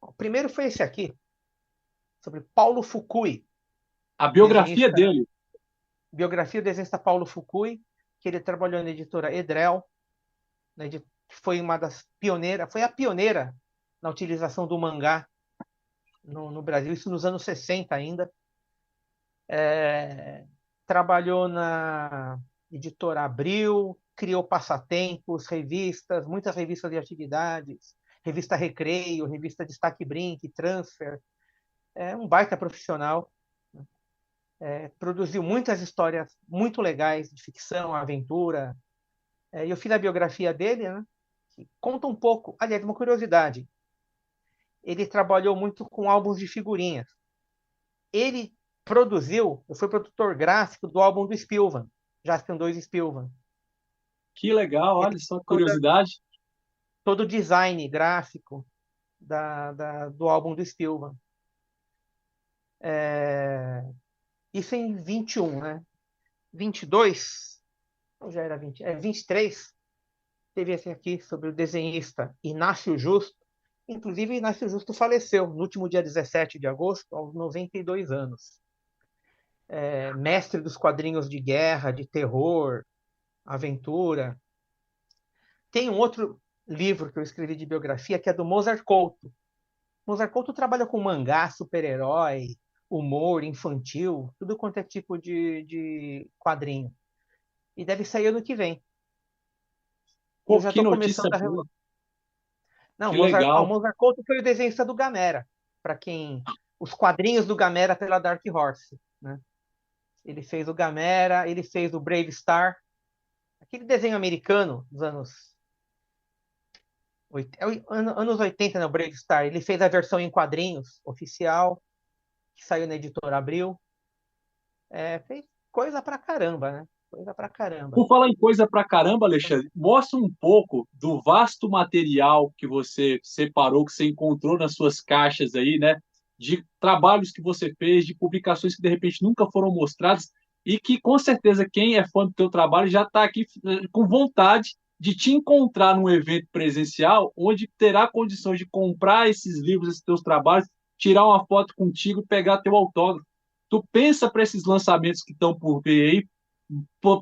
o primeiro foi esse aqui, sobre Paulo Fukui, A biografia desenhista, dele. biografia do desenhista Paulo Fukui, que ele trabalhou na editora Edrel, que foi uma das pioneiras, foi a pioneira na utilização do mangá no Brasil, isso nos anos 60 ainda. É, trabalhou na editora Abril, criou passatempos, revistas, muitas revistas de atividades, revista Recreio, revista Destaque Brinque, Transfer. É um baita profissional. Produziu muitas histórias muito legais de ficção, aventura. Eu fiz a biografia dele, né? Que conta um pouco. Aliás, uma curiosidade. Ele trabalhou muito com álbuns de figurinhas. Ele foi produtor gráfico do álbum do Spielman, Jaspion 2 Spielman. Que legal, Ele olha só que toda, curiosidade. todo o design gráfico do álbum do Spielman. Isso em 21, né? 22, ou já era 20, 23, teve esse aqui sobre o desenhista Inácio Justo. Inclusive, Inácio Justo faleceu no último dia 17 de agosto, aos 92 anos. Mestre dos quadrinhos de guerra, de terror, aventura. Tem um outro livro que eu escrevi de biografia, que é do Mozart Couto. Mozart Couto trabalha com mangá, super-herói, humor infantil, tudo quanto é tipo de quadrinho. E deve sair ano que vem. E eu Pô, já que estou começando notícia a. boa, Não, que O legal. Mozart Couto foi o desenhista do Gamera, para quem. Os quadrinhos do Gamera pela Dark Horse. Né? Ele fez o Gamera, ele fez o Brave Star, aquele desenho americano dos anos 80, né, o Brave Star. Ele fez a versão em quadrinhos oficial, que saiu na editora Abril. Fez coisa pra caramba, né? Coisa pra caramba. Por falar em coisa pra caramba, Alexandre, mostra um pouco do vasto material que você separou, que você encontrou nas suas caixas aí, né? De trabalhos que você fez, de publicações que de repente nunca foram mostradas e que com certeza quem é fã do teu trabalho já está aqui com vontade de te encontrar num evento presencial, onde terá condições de comprar esses livros, esses teus trabalhos, tirar uma foto contigo e pegar teu autógrafo. Tu pensa para esses lançamentos que estão por vir aí,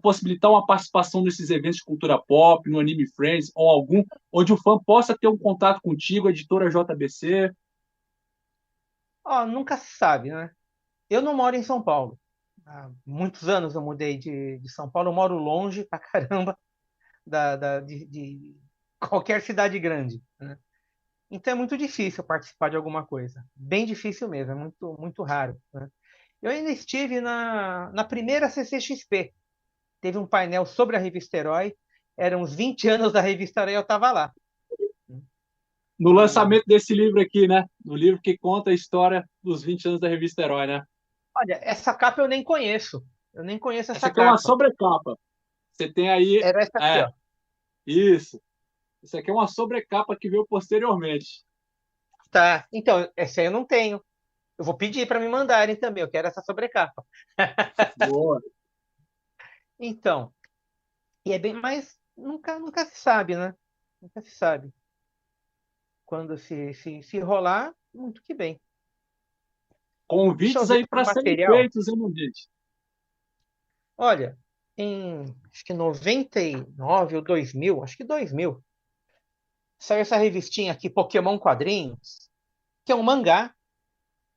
possibilitar uma participação nesses eventos de cultura pop, no Anime Friends ou algum, onde o fã possa ter um contato contigo, a editora JBC. Ó, nunca se sabe, né? Eu não moro em São Paulo. Há muitos anos eu mudei de São Paulo. Eu moro longe pra caramba de qualquer cidade grande, né? Então é muito difícil participar de alguma coisa. Bem difícil mesmo, é muito, muito raro, né? Eu ainda estive na primeira CCXP. Teve um painel sobre a revista Herói. Eram os 20 anos da revista Herói, eu estava lá. No E, lançamento desse livro aqui, né? No livro que conta a história dos 20 anos da revista Herói, né? olha, essa capa eu nem conheço. Eu nem conheço Essa essa aqui é uma capa. sobrecapa. Você tem aí. Era essa aqui, É, ó. isso. Isso aqui é uma sobrecapa que veio posteriormente. Tá. Então, essa aí eu não tenho. Eu vou pedir para me mandarem também. Eu quero essa sobrecapa. Boa. Então, e é bem, mas nunca se sabe, né? Nunca se sabe. Quando se rolar, muito que bem. Deixa eu Convites ver aí aqui o para serem material. feitos, hein, meu gente? Olha, acho que 99 ou 2000, acho que 2000, saiu essa revistinha aqui, Pokémon Quadrinhos. que é um mangá.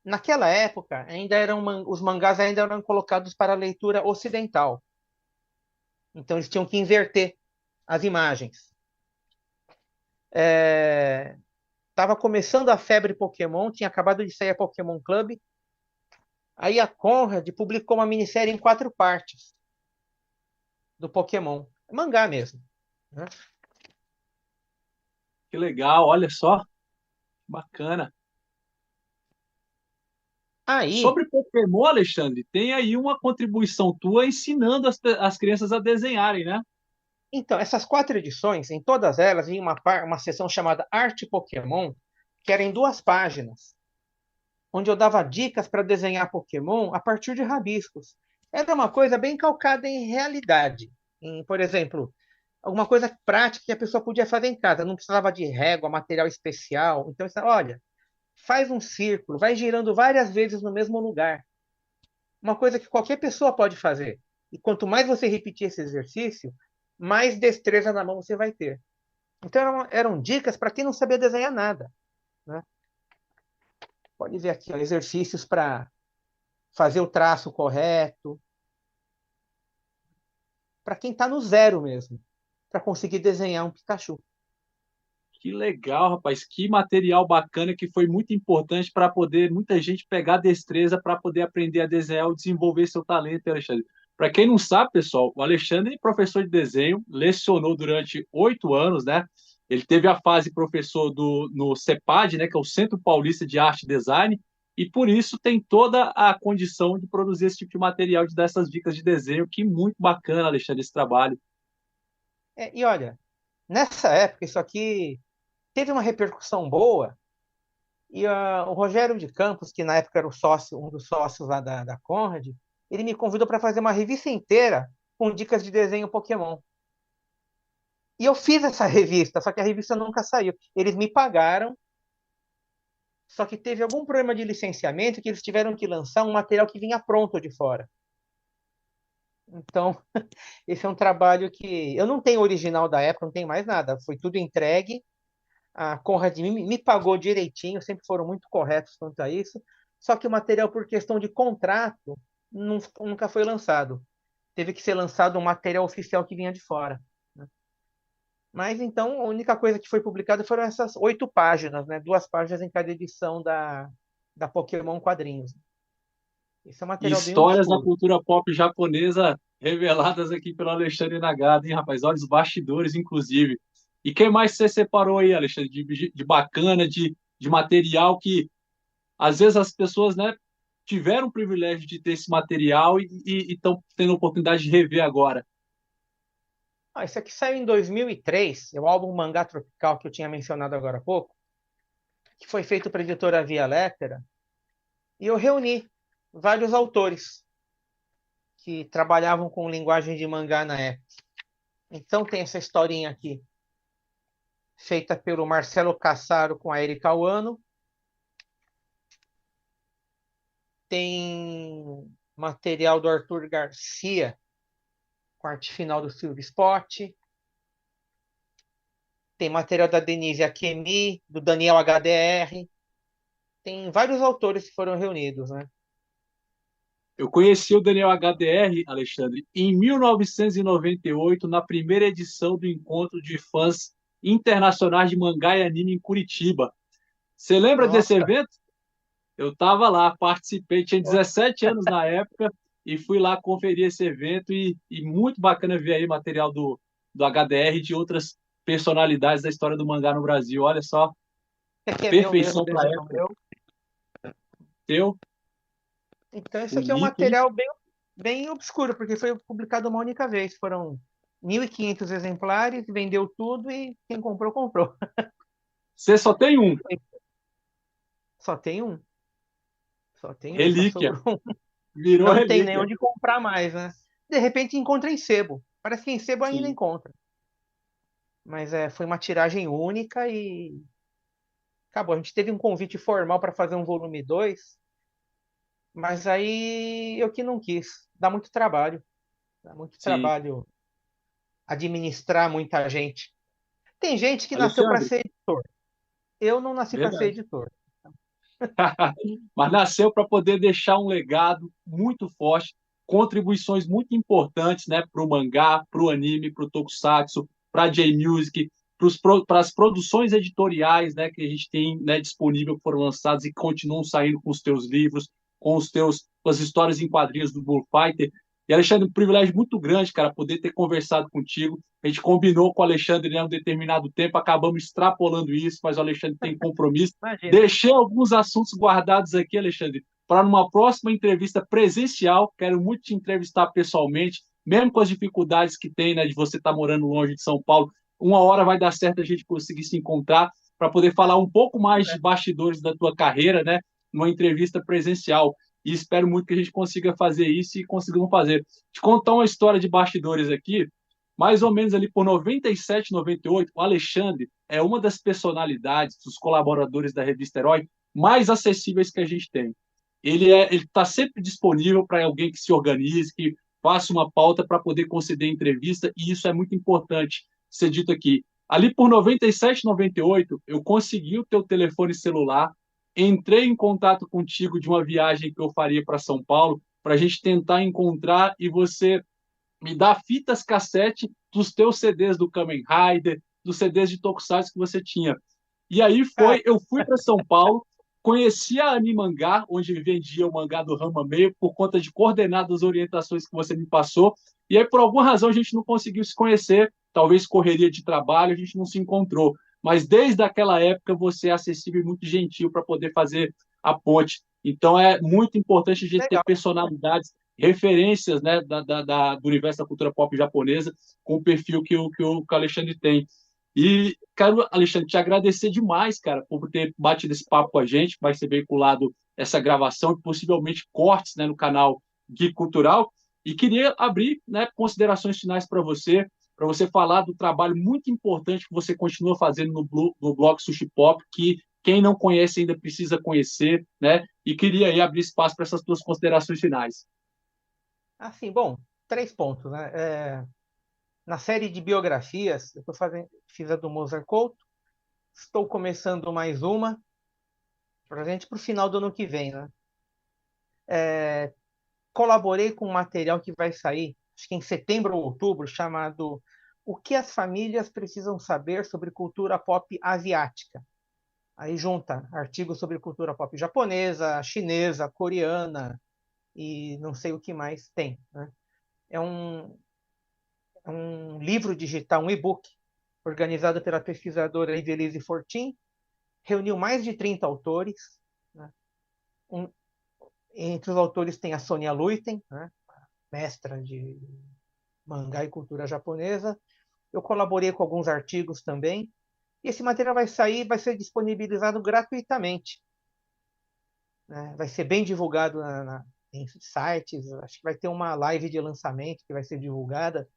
Naquela época, os mangás ainda eram colocados para leitura ocidental. Então eles tinham que inverter as imagens. Estava começando a febre Pokémon, tinha acabado de sair a Pokémon Club. Aí a Conrad publicou uma minissérie em 4 partes do Pokémon. Mangá mesmo, né? Que legal, olha só, bacana. Aí, Sobre Pokémon, Alexandre, tem aí uma contribuição tua ensinando as crianças a desenharem, né? então, essas 4 edições, em todas elas, vinha uma seção chamada Arte Pokémon, que era em 2 páginas, onde eu dava dicas para desenhar Pokémon a partir de rabiscos. Era uma coisa bem calcada em realidade. Por exemplo, alguma coisa prática que a pessoa podia fazer em casa, não precisava de régua, material especial. Então, olha, faz um círculo, vai girando várias vezes no mesmo lugar. Uma coisa que qualquer pessoa pode fazer. E quanto mais você repetir esse exercício, mais destreza na mão você vai ter. Então, eram dicas para quem não sabia desenhar nada, né? Pode ver aqui, ó, exercícios para fazer o traço correto, para quem está no zero mesmo, para conseguir desenhar um Pikachu. Que legal, rapaz. Que material bacana que foi muito importante para poder muita gente pegar destreza para poder aprender a desenhar ou desenvolver seu talento, Alexandre. Para quem não sabe, pessoal, o Alexandre é professor de desenho, lecionou durante 8 anos, né? Ele teve a fase professor no CEPAD, né, que é o Centro Paulista de Arte e Design, e por isso tem toda a condição de produzir esse tipo de material, de dar essas dicas de desenho. Que muito bacana, Alexandre, esse trabalho. E olha, nessa época, isso aqui teve uma repercussão boa, e o Rogério de Campos, que na época era um dos sócios lá da Conrad, ele me convidou para fazer uma revista inteira com dicas de desenho Pokémon. E eu fiz essa revista, só que a revista nunca saiu. Eles me pagaram, só que teve algum problema de licenciamento que eles tiveram que lançar um material que vinha pronto de fora. Então, esse é um trabalho que eu não tenho original da época, não tenho mais nada. Foi tudo entregue. A Conrad me pagou direitinho, sempre foram muito corretos quanto a isso. Só que o material, por questão de contrato, nunca foi lançado. Teve que ser lançado um material oficial que vinha de fora, né? Mas então, a única coisa que foi publicada foram essas 8 páginas, né? 2 páginas em cada edição da Pokémon Quadrinhos. Esse é um material bem Histórias da obscuro. cultura pop japonesa reveladas aqui pelo Alexandre Nagata, hein, rapaz? Olha os bastidores, inclusive. E quem mais você separou aí, Alexandre, de bacana, de material que às vezes as pessoas, né, tiveram o privilégio de ter esse material e estão tendo a oportunidade de rever agora? Esse aqui saiu em 2003, é o álbum Mangá Tropical que eu tinha mencionado agora há pouco, que foi feito para a editora Via Lettera, e eu reuni vários autores que trabalhavam com linguagem de mangá na época. Então tem essa historinha aqui, feita pelo Marcelo Cassaro com a Erika Wano. Tem material do Arthur Garcia, com a arte final do Silvio Spot. Tem material da Denise Akemi, do Daniel HDR. Tem vários autores que foram reunidos, né? Eu conheci o Daniel HDR, Alexandre, em 1998, na primeira edição do Encontro de Fãs Internacionais de Mangá e Anime em Curitiba. Você lembra desse Nossa, evento? Eu estava lá, participei, tinha 17 anos na época e fui lá conferir esse evento e muito bacana ver aí material do HDR e de outras personalidades da história do mangá no Brasil. Olha só, esse aqui é meu mesmo, perfeição para a desenho época. meu. Teu, Então, esse aqui é um bonito, hein? material bem obscuro, porque foi publicado uma única vez. Foram 1.500 exemplares, vendeu tudo e quem comprou, comprou. Você só tem um, Só tem um. Só tem um, só relíquia, sobrou um. virou Não tem nem relíquia. onde comprar mais, né? De repente encontra em sebo. Parece que em sebo ainda Sim, encontra. Mas foi uma tiragem única e acabou. A gente teve um convite formal para fazer um volume 2, mas aí eu que não quis. Dá muito trabalho. Dá muito sim. trabalho administrar muita gente. Tem gente que nasceu para Alexandre, ser editor. Eu não nasci para ser verdade. editor. Mas nasceu para poder deixar um legado muito forte, contribuições muito importantes, né, para o mangá, para o anime, para o tokusatsu, para a J-Music, para as produções editoriais, né, que a gente tem, né, disponível, que foram lançadas e continuam saindo com os teus livros, com as histórias em quadrinhos do Bullfighter. E, Alexandre, um privilégio muito grande, cara, poder ter conversado contigo. A gente combinou com o Alexandre, né, um determinado tempo, acabamos extrapolando isso, mas o Alexandre tem compromisso. Imagina. Deixei alguns assuntos guardados aqui, Alexandre, para numa próxima entrevista presencial. Quero muito te entrevistar pessoalmente, mesmo com as dificuldades que tem, né, de você estar morando longe de São Paulo. Uma hora vai dar certo a gente conseguir se encontrar para poder falar um pouco mais de bastidores da tua carreira, né, numa entrevista presencial. E espero muito que a gente consiga fazer isso e consigamos fazer. Te contar uma história de bastidores aqui. Mais ou menos ali por 97, 98, o Alexandre é uma das personalidades, dos colaboradores da revista Herói mais acessíveis que a gente tem. Ele está sempre disponível para alguém que se organize, que faça uma pauta para poder conceder entrevista, e isso é muito importante ser dito aqui. Ali por 97, 98, eu consegui o teu telefone celular, entrei em contato contigo de uma viagem que eu faria para São Paulo, para a gente tentar encontrar e você me dá fitas cassete dos teus CDs do Kamen Rider, dos CDs de Tokusatsu que você tinha. E aí Cara, eu fui para São Paulo, conheci a Animangá, onde vendia o mangá do Rama Meio, por conta de coordenadas orientações que você me passou. E aí, por alguma razão, a gente não conseguiu se conhecer, talvez correria de trabalho, a gente não se encontrou. Mas desde aquela época você é acessível e muito gentil para poder fazer a ponte. Então é muito importante a gente ter legal. personalidades, referências, né, do universo da cultura pop japonesa, com o perfil que o Alexandre tem. E quero, Alexandre, te agradecer demais, cara, por ter batido esse papo com a gente. Vai ser veiculado essa gravação e possivelmente cortes, né, no canal Geek Cultural. E queria abrir, né, considerações finais para você falar do trabalho muito importante que você continua fazendo no blog Sushi Pop, que quem não conhece ainda precisa conhecer, né? E queria aí abrir espaço para essas tuas considerações finais. Assim, bom, 3 pontos, né? Na série de biografias, eu tô fiz a do Mozart Couto, estou começando mais uma, para gente para o final do ano que vem, né? Colaborei com um material que vai sair, acho que em setembro ou outubro, chamado O que as famílias precisam saber sobre cultura pop asiática. Aí junta artigos sobre cultura pop japonesa, chinesa, coreana e não sei o que mais tem, né? É um livro digital, um e-book, organizado pela pesquisadora Ivelisse Fortin, reuniu mais de 30 autores, né? Um, Entre os autores tem a Sonia Luiten, né? Mestra de mangá e cultura japonesa. Eu colaborei com alguns artigos também. E esse material vai sair, vai ser disponibilizado gratuitamente, né? Vai ser bem divulgado em sites. Acho que vai ter uma live de lançamento que vai ser divulgada.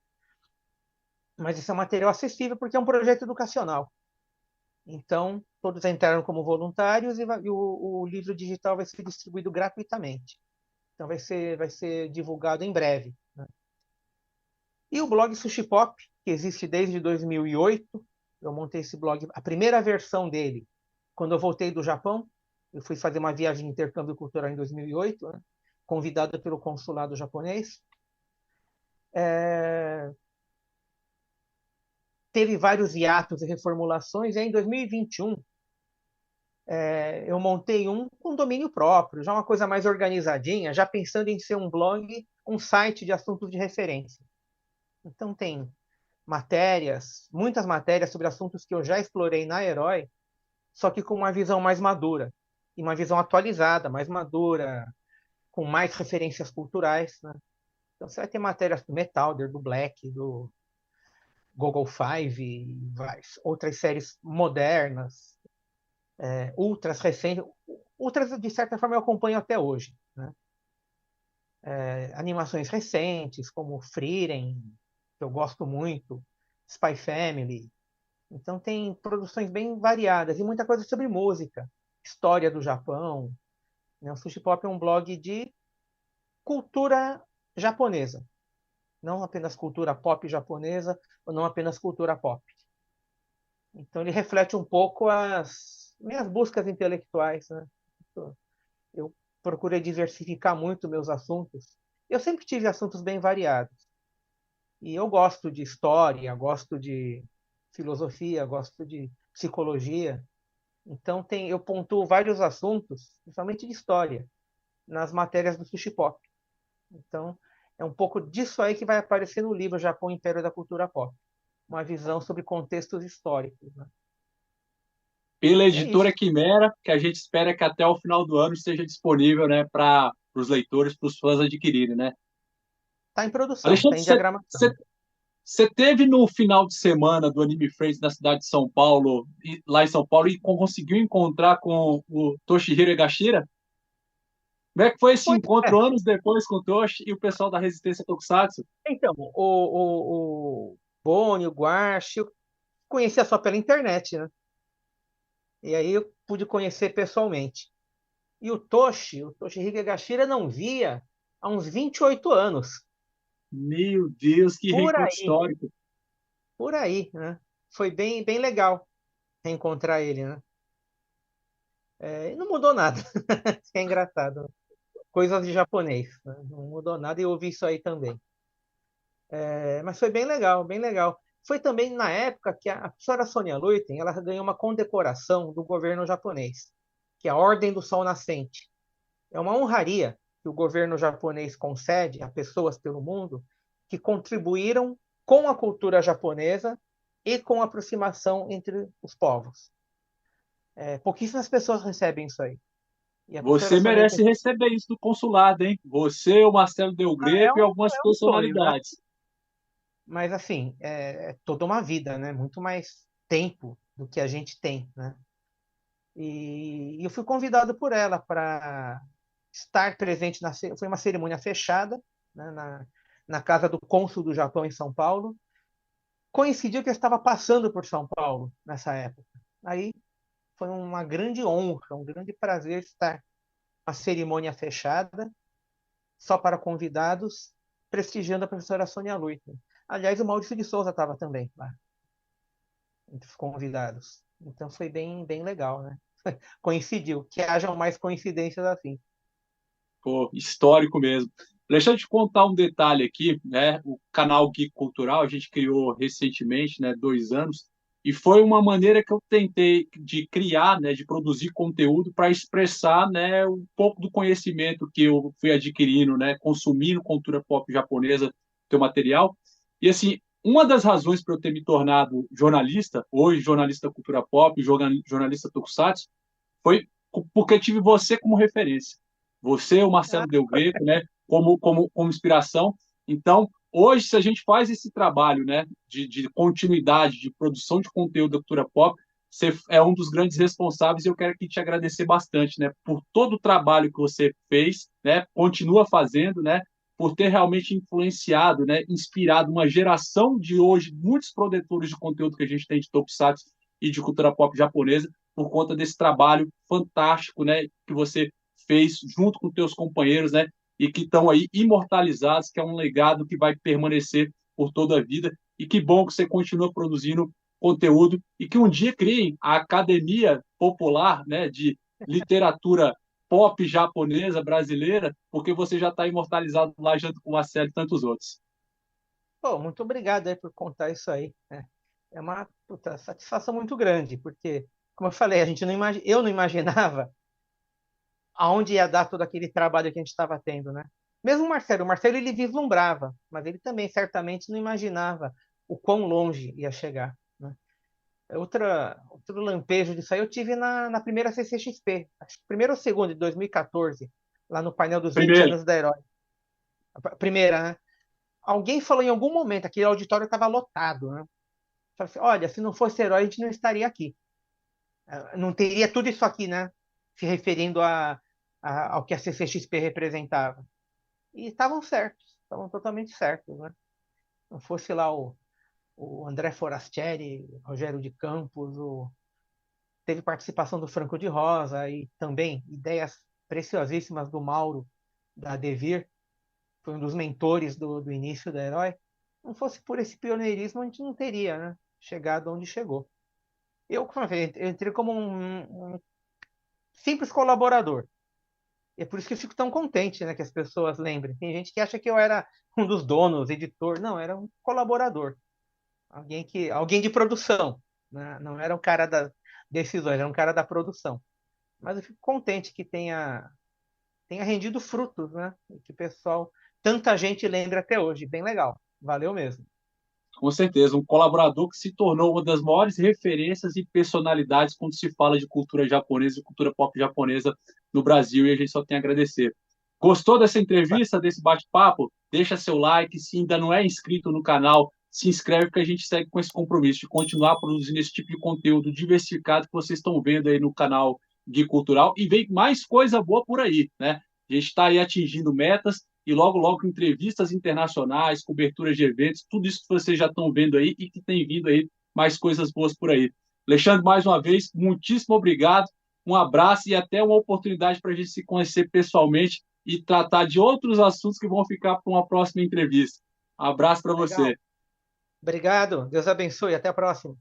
Mas esse é um material acessível porque é um projeto educacional. Então, todos entraram como voluntários e o livro digital vai ser distribuído gratuitamente. Então, vai ser divulgado em breve, né? E o blog Sushi Pop, que existe desde 2008, eu montei esse blog, a primeira versão dele, quando eu voltei do Japão, eu fui fazer uma viagem de intercâmbio cultural em 2008, né, convidado pelo consulado japonês. É, teve vários hiatos e reformulações, e aí, em 2021 eu montei um com domínio próprio, já uma coisa mais organizadinha, já pensando em ser um blog, um site de assuntos de referência. Então tem matérias, muitas matérias sobre assuntos que eu já explorei na Herói, só que com uma visão mais madura, e uma visão atualizada, mais madura, com mais referências culturais, né? Então você vai ter matérias do Metalder, do Black, do Google Five, e outras séries modernas, ultras recentes. Ultras, de certa forma, eu acompanho até hoje, né? Animações recentes, como Frieren, que eu gosto muito, Spy Family. Então tem produções bem variadas e muita coisa sobre música, história do Japão, né? O Sushi Pop é um blog de cultura japonesa, não apenas cultura pop japonesa, ou não apenas cultura pop. Então ele reflete um pouco as minhas buscas intelectuais, né? gosto, eu procurei diversificar muito meus assuntos. Eu sempre tive assuntos bem variados. E eu gosto de história, gosto de filosofia, gosto de psicologia. Então eu pontuo vários assuntos, principalmente de história, nas matérias do Sushi Pop. Então, é um pouco disso aí que vai aparecer no livro Japão, Império da Cultura Pop. Uma visão sobre contextos históricos, né? Pela E é isso. editora Quimera, que a gente espera que até o final do ano esteja disponível, né, para os leitores, para os fãs adquirirem, né? Está em produção, está Alexandre, em diagramação. você teve no final de semana do Anime Friends na cidade de São Paulo, lá em São Paulo, e conseguiu encontrar com o Toshihiro Egashira? Como é que foi esse Pois encontro é. anos depois com o Toshi e o pessoal da Resistência Tokusatsu? Então, o Boni, o Guache, eu conhecia só pela internet, né? E aí eu pude conhecer pessoalmente. E o Toshihiro Egashira, não via há uns 28 anos. Meu Deus, que Por reencontro aí, histórico. por aí, né? Foi bem, bem legal reencontrar ele, né? É, e não mudou nada. Isso que é engraçado. Coisas de japonês, né? Não mudou nada e eu ouvi isso aí também. É, mas foi bem legal, bem legal. Foi também na época que a professora Sônia Luiten, ela ganhou uma condecoração do governo japonês, que é a Ordem do Sol Nascente. É uma honraria que o governo japonês concede a pessoas pelo mundo que contribuíram com a cultura japonesa e com a aproximação entre os povos. É, pouquíssimas pessoas recebem isso aí. E a professora Você Sônia Luiten merece receber isso do consulado, hein? Você, o Marcelo Del Greco e algumas é um sonho, né? personalidades. Mas, assim, é toda uma vida, né? Muito mais tempo do que a gente tem, né? E eu fui convidado por ela para estar presente foi uma cerimônia fechada, né, na casa do cônsul do Japão em São Paulo. Coincidiu que eu estava passando por São Paulo nessa época. Aí foi uma grande honra, um grande prazer estar na cerimônia fechada, só para convidados, prestigiando a professora Sônia Luiton. Aliás, o Maurício de Souza estava também lá, entre os convidados. Então foi bem, bem legal, né? Coincidiu, que hajam mais coincidências assim. Pô, histórico mesmo. Deixa eu te contar um detalhe aqui, né? O canal Geek Cultural a gente criou recentemente, né? 2 anos, e foi uma maneira que eu tentei de criar, né? De produzir conteúdo para expressar, né? Um pouco do conhecimento que eu fui adquirindo, né? Consumindo cultura pop japonesa, teu material. E assim, uma das razões para eu ter me tornado jornalista, hoje jornalista cultura pop, jornalista tokusatsu, foi porque tive você como referência. Você, o Ah, Marcelo Del Greco, né, como inspiração. Então, hoje, se a gente faz esse trabalho, né, de continuidade, de produção de conteúdo da cultura pop, você é um dos grandes responsáveis e eu quero aqui te agradecer bastante, né, por todo o trabalho que você fez, né, continua fazendo, né, por ter realmente influenciado, né, inspirado uma geração de hoje, muitos produtores de conteúdo que a gente tem de Tokusatsu e de cultura pop japonesa, por conta desse trabalho fantástico, né, que você fez junto com teus companheiros, né, e que estão aí imortalizados, que é um legado que vai permanecer por toda a vida. E que bom que você continua produzindo conteúdo e que um dia criem a Academia Popular, né, de Literatura Pop japonesa brasileira, porque você já está imortalizado lá junto com o Marcelo e tantos outros. pô, muito obrigado aí por contar isso aí, né? É uma puta, satisfação muito grande, porque, como eu falei, eu não imaginava aonde ia dar todo aquele trabalho que a gente estava tendo, né? Mesmo o Marcelo ele vislumbrava, mas ele também certamente não imaginava o quão longe ia chegar, né? Outro lampejo disso aí eu tive na primeira CCXP, acho que primeira ou segunda, de 2014, lá no painel dos 20 Primeiro, anos da Herói. A primeira, né? Alguém falou em algum momento, aquele auditório estava lotado, né? Falei assim, olha, se não fosse Herói, a gente não estaria aqui. Não teria tudo isso aqui, né? Se referindo ao que a CCXP representava. E estavam certos, estavam totalmente certos, né? Não fosse lá o André Forastieri, Rogério de Campos, teve participação do Franco de Rosa e também ideias preciosíssimas do Mauro, da Devir, foi um dos mentores do início da Herói. Não fosse por esse pioneirismo, a gente não teria, né, chegado onde chegou. Eu, como eu falei, eu entrei como um simples colaborador. E é por isso que eu fico tão contente, né, que as pessoas lembrem. Tem gente que acha que eu era um dos donos, editor. Não, era um colaborador. Alguém de produção, né? Não era um cara da decisões, era um cara da produção. Mas eu fico contente que tenha rendido frutos, né? E que o pessoal, tanta gente lembra até hoje. Bem legal. Valeu mesmo. Com certeza, um colaborador que se tornou uma das maiores referências e personalidades quando se fala de cultura japonesa e cultura pop japonesa no Brasil, e a gente só tem a agradecer. Gostou dessa entrevista, desse bate-papo? Deixa seu like, se ainda não é inscrito no canal, se inscreve, porque a gente segue com esse compromisso de continuar produzindo esse tipo de conteúdo diversificado que vocês estão vendo aí no canal Gui Cultural, e vem mais coisa boa por aí, né? A gente está aí atingindo metas, e logo, logo, entrevistas internacionais, coberturas de eventos, tudo isso que vocês já estão vendo aí e que tem vindo aí mais coisas boas por aí. Alexandre, mais uma vez, muitíssimo obrigado, um abraço e até uma oportunidade para a gente se conhecer pessoalmente e tratar de outros assuntos que vão ficar para uma próxima entrevista. Um abraço para você. Legal. Obrigado. Deus abençoe. Até a próxima.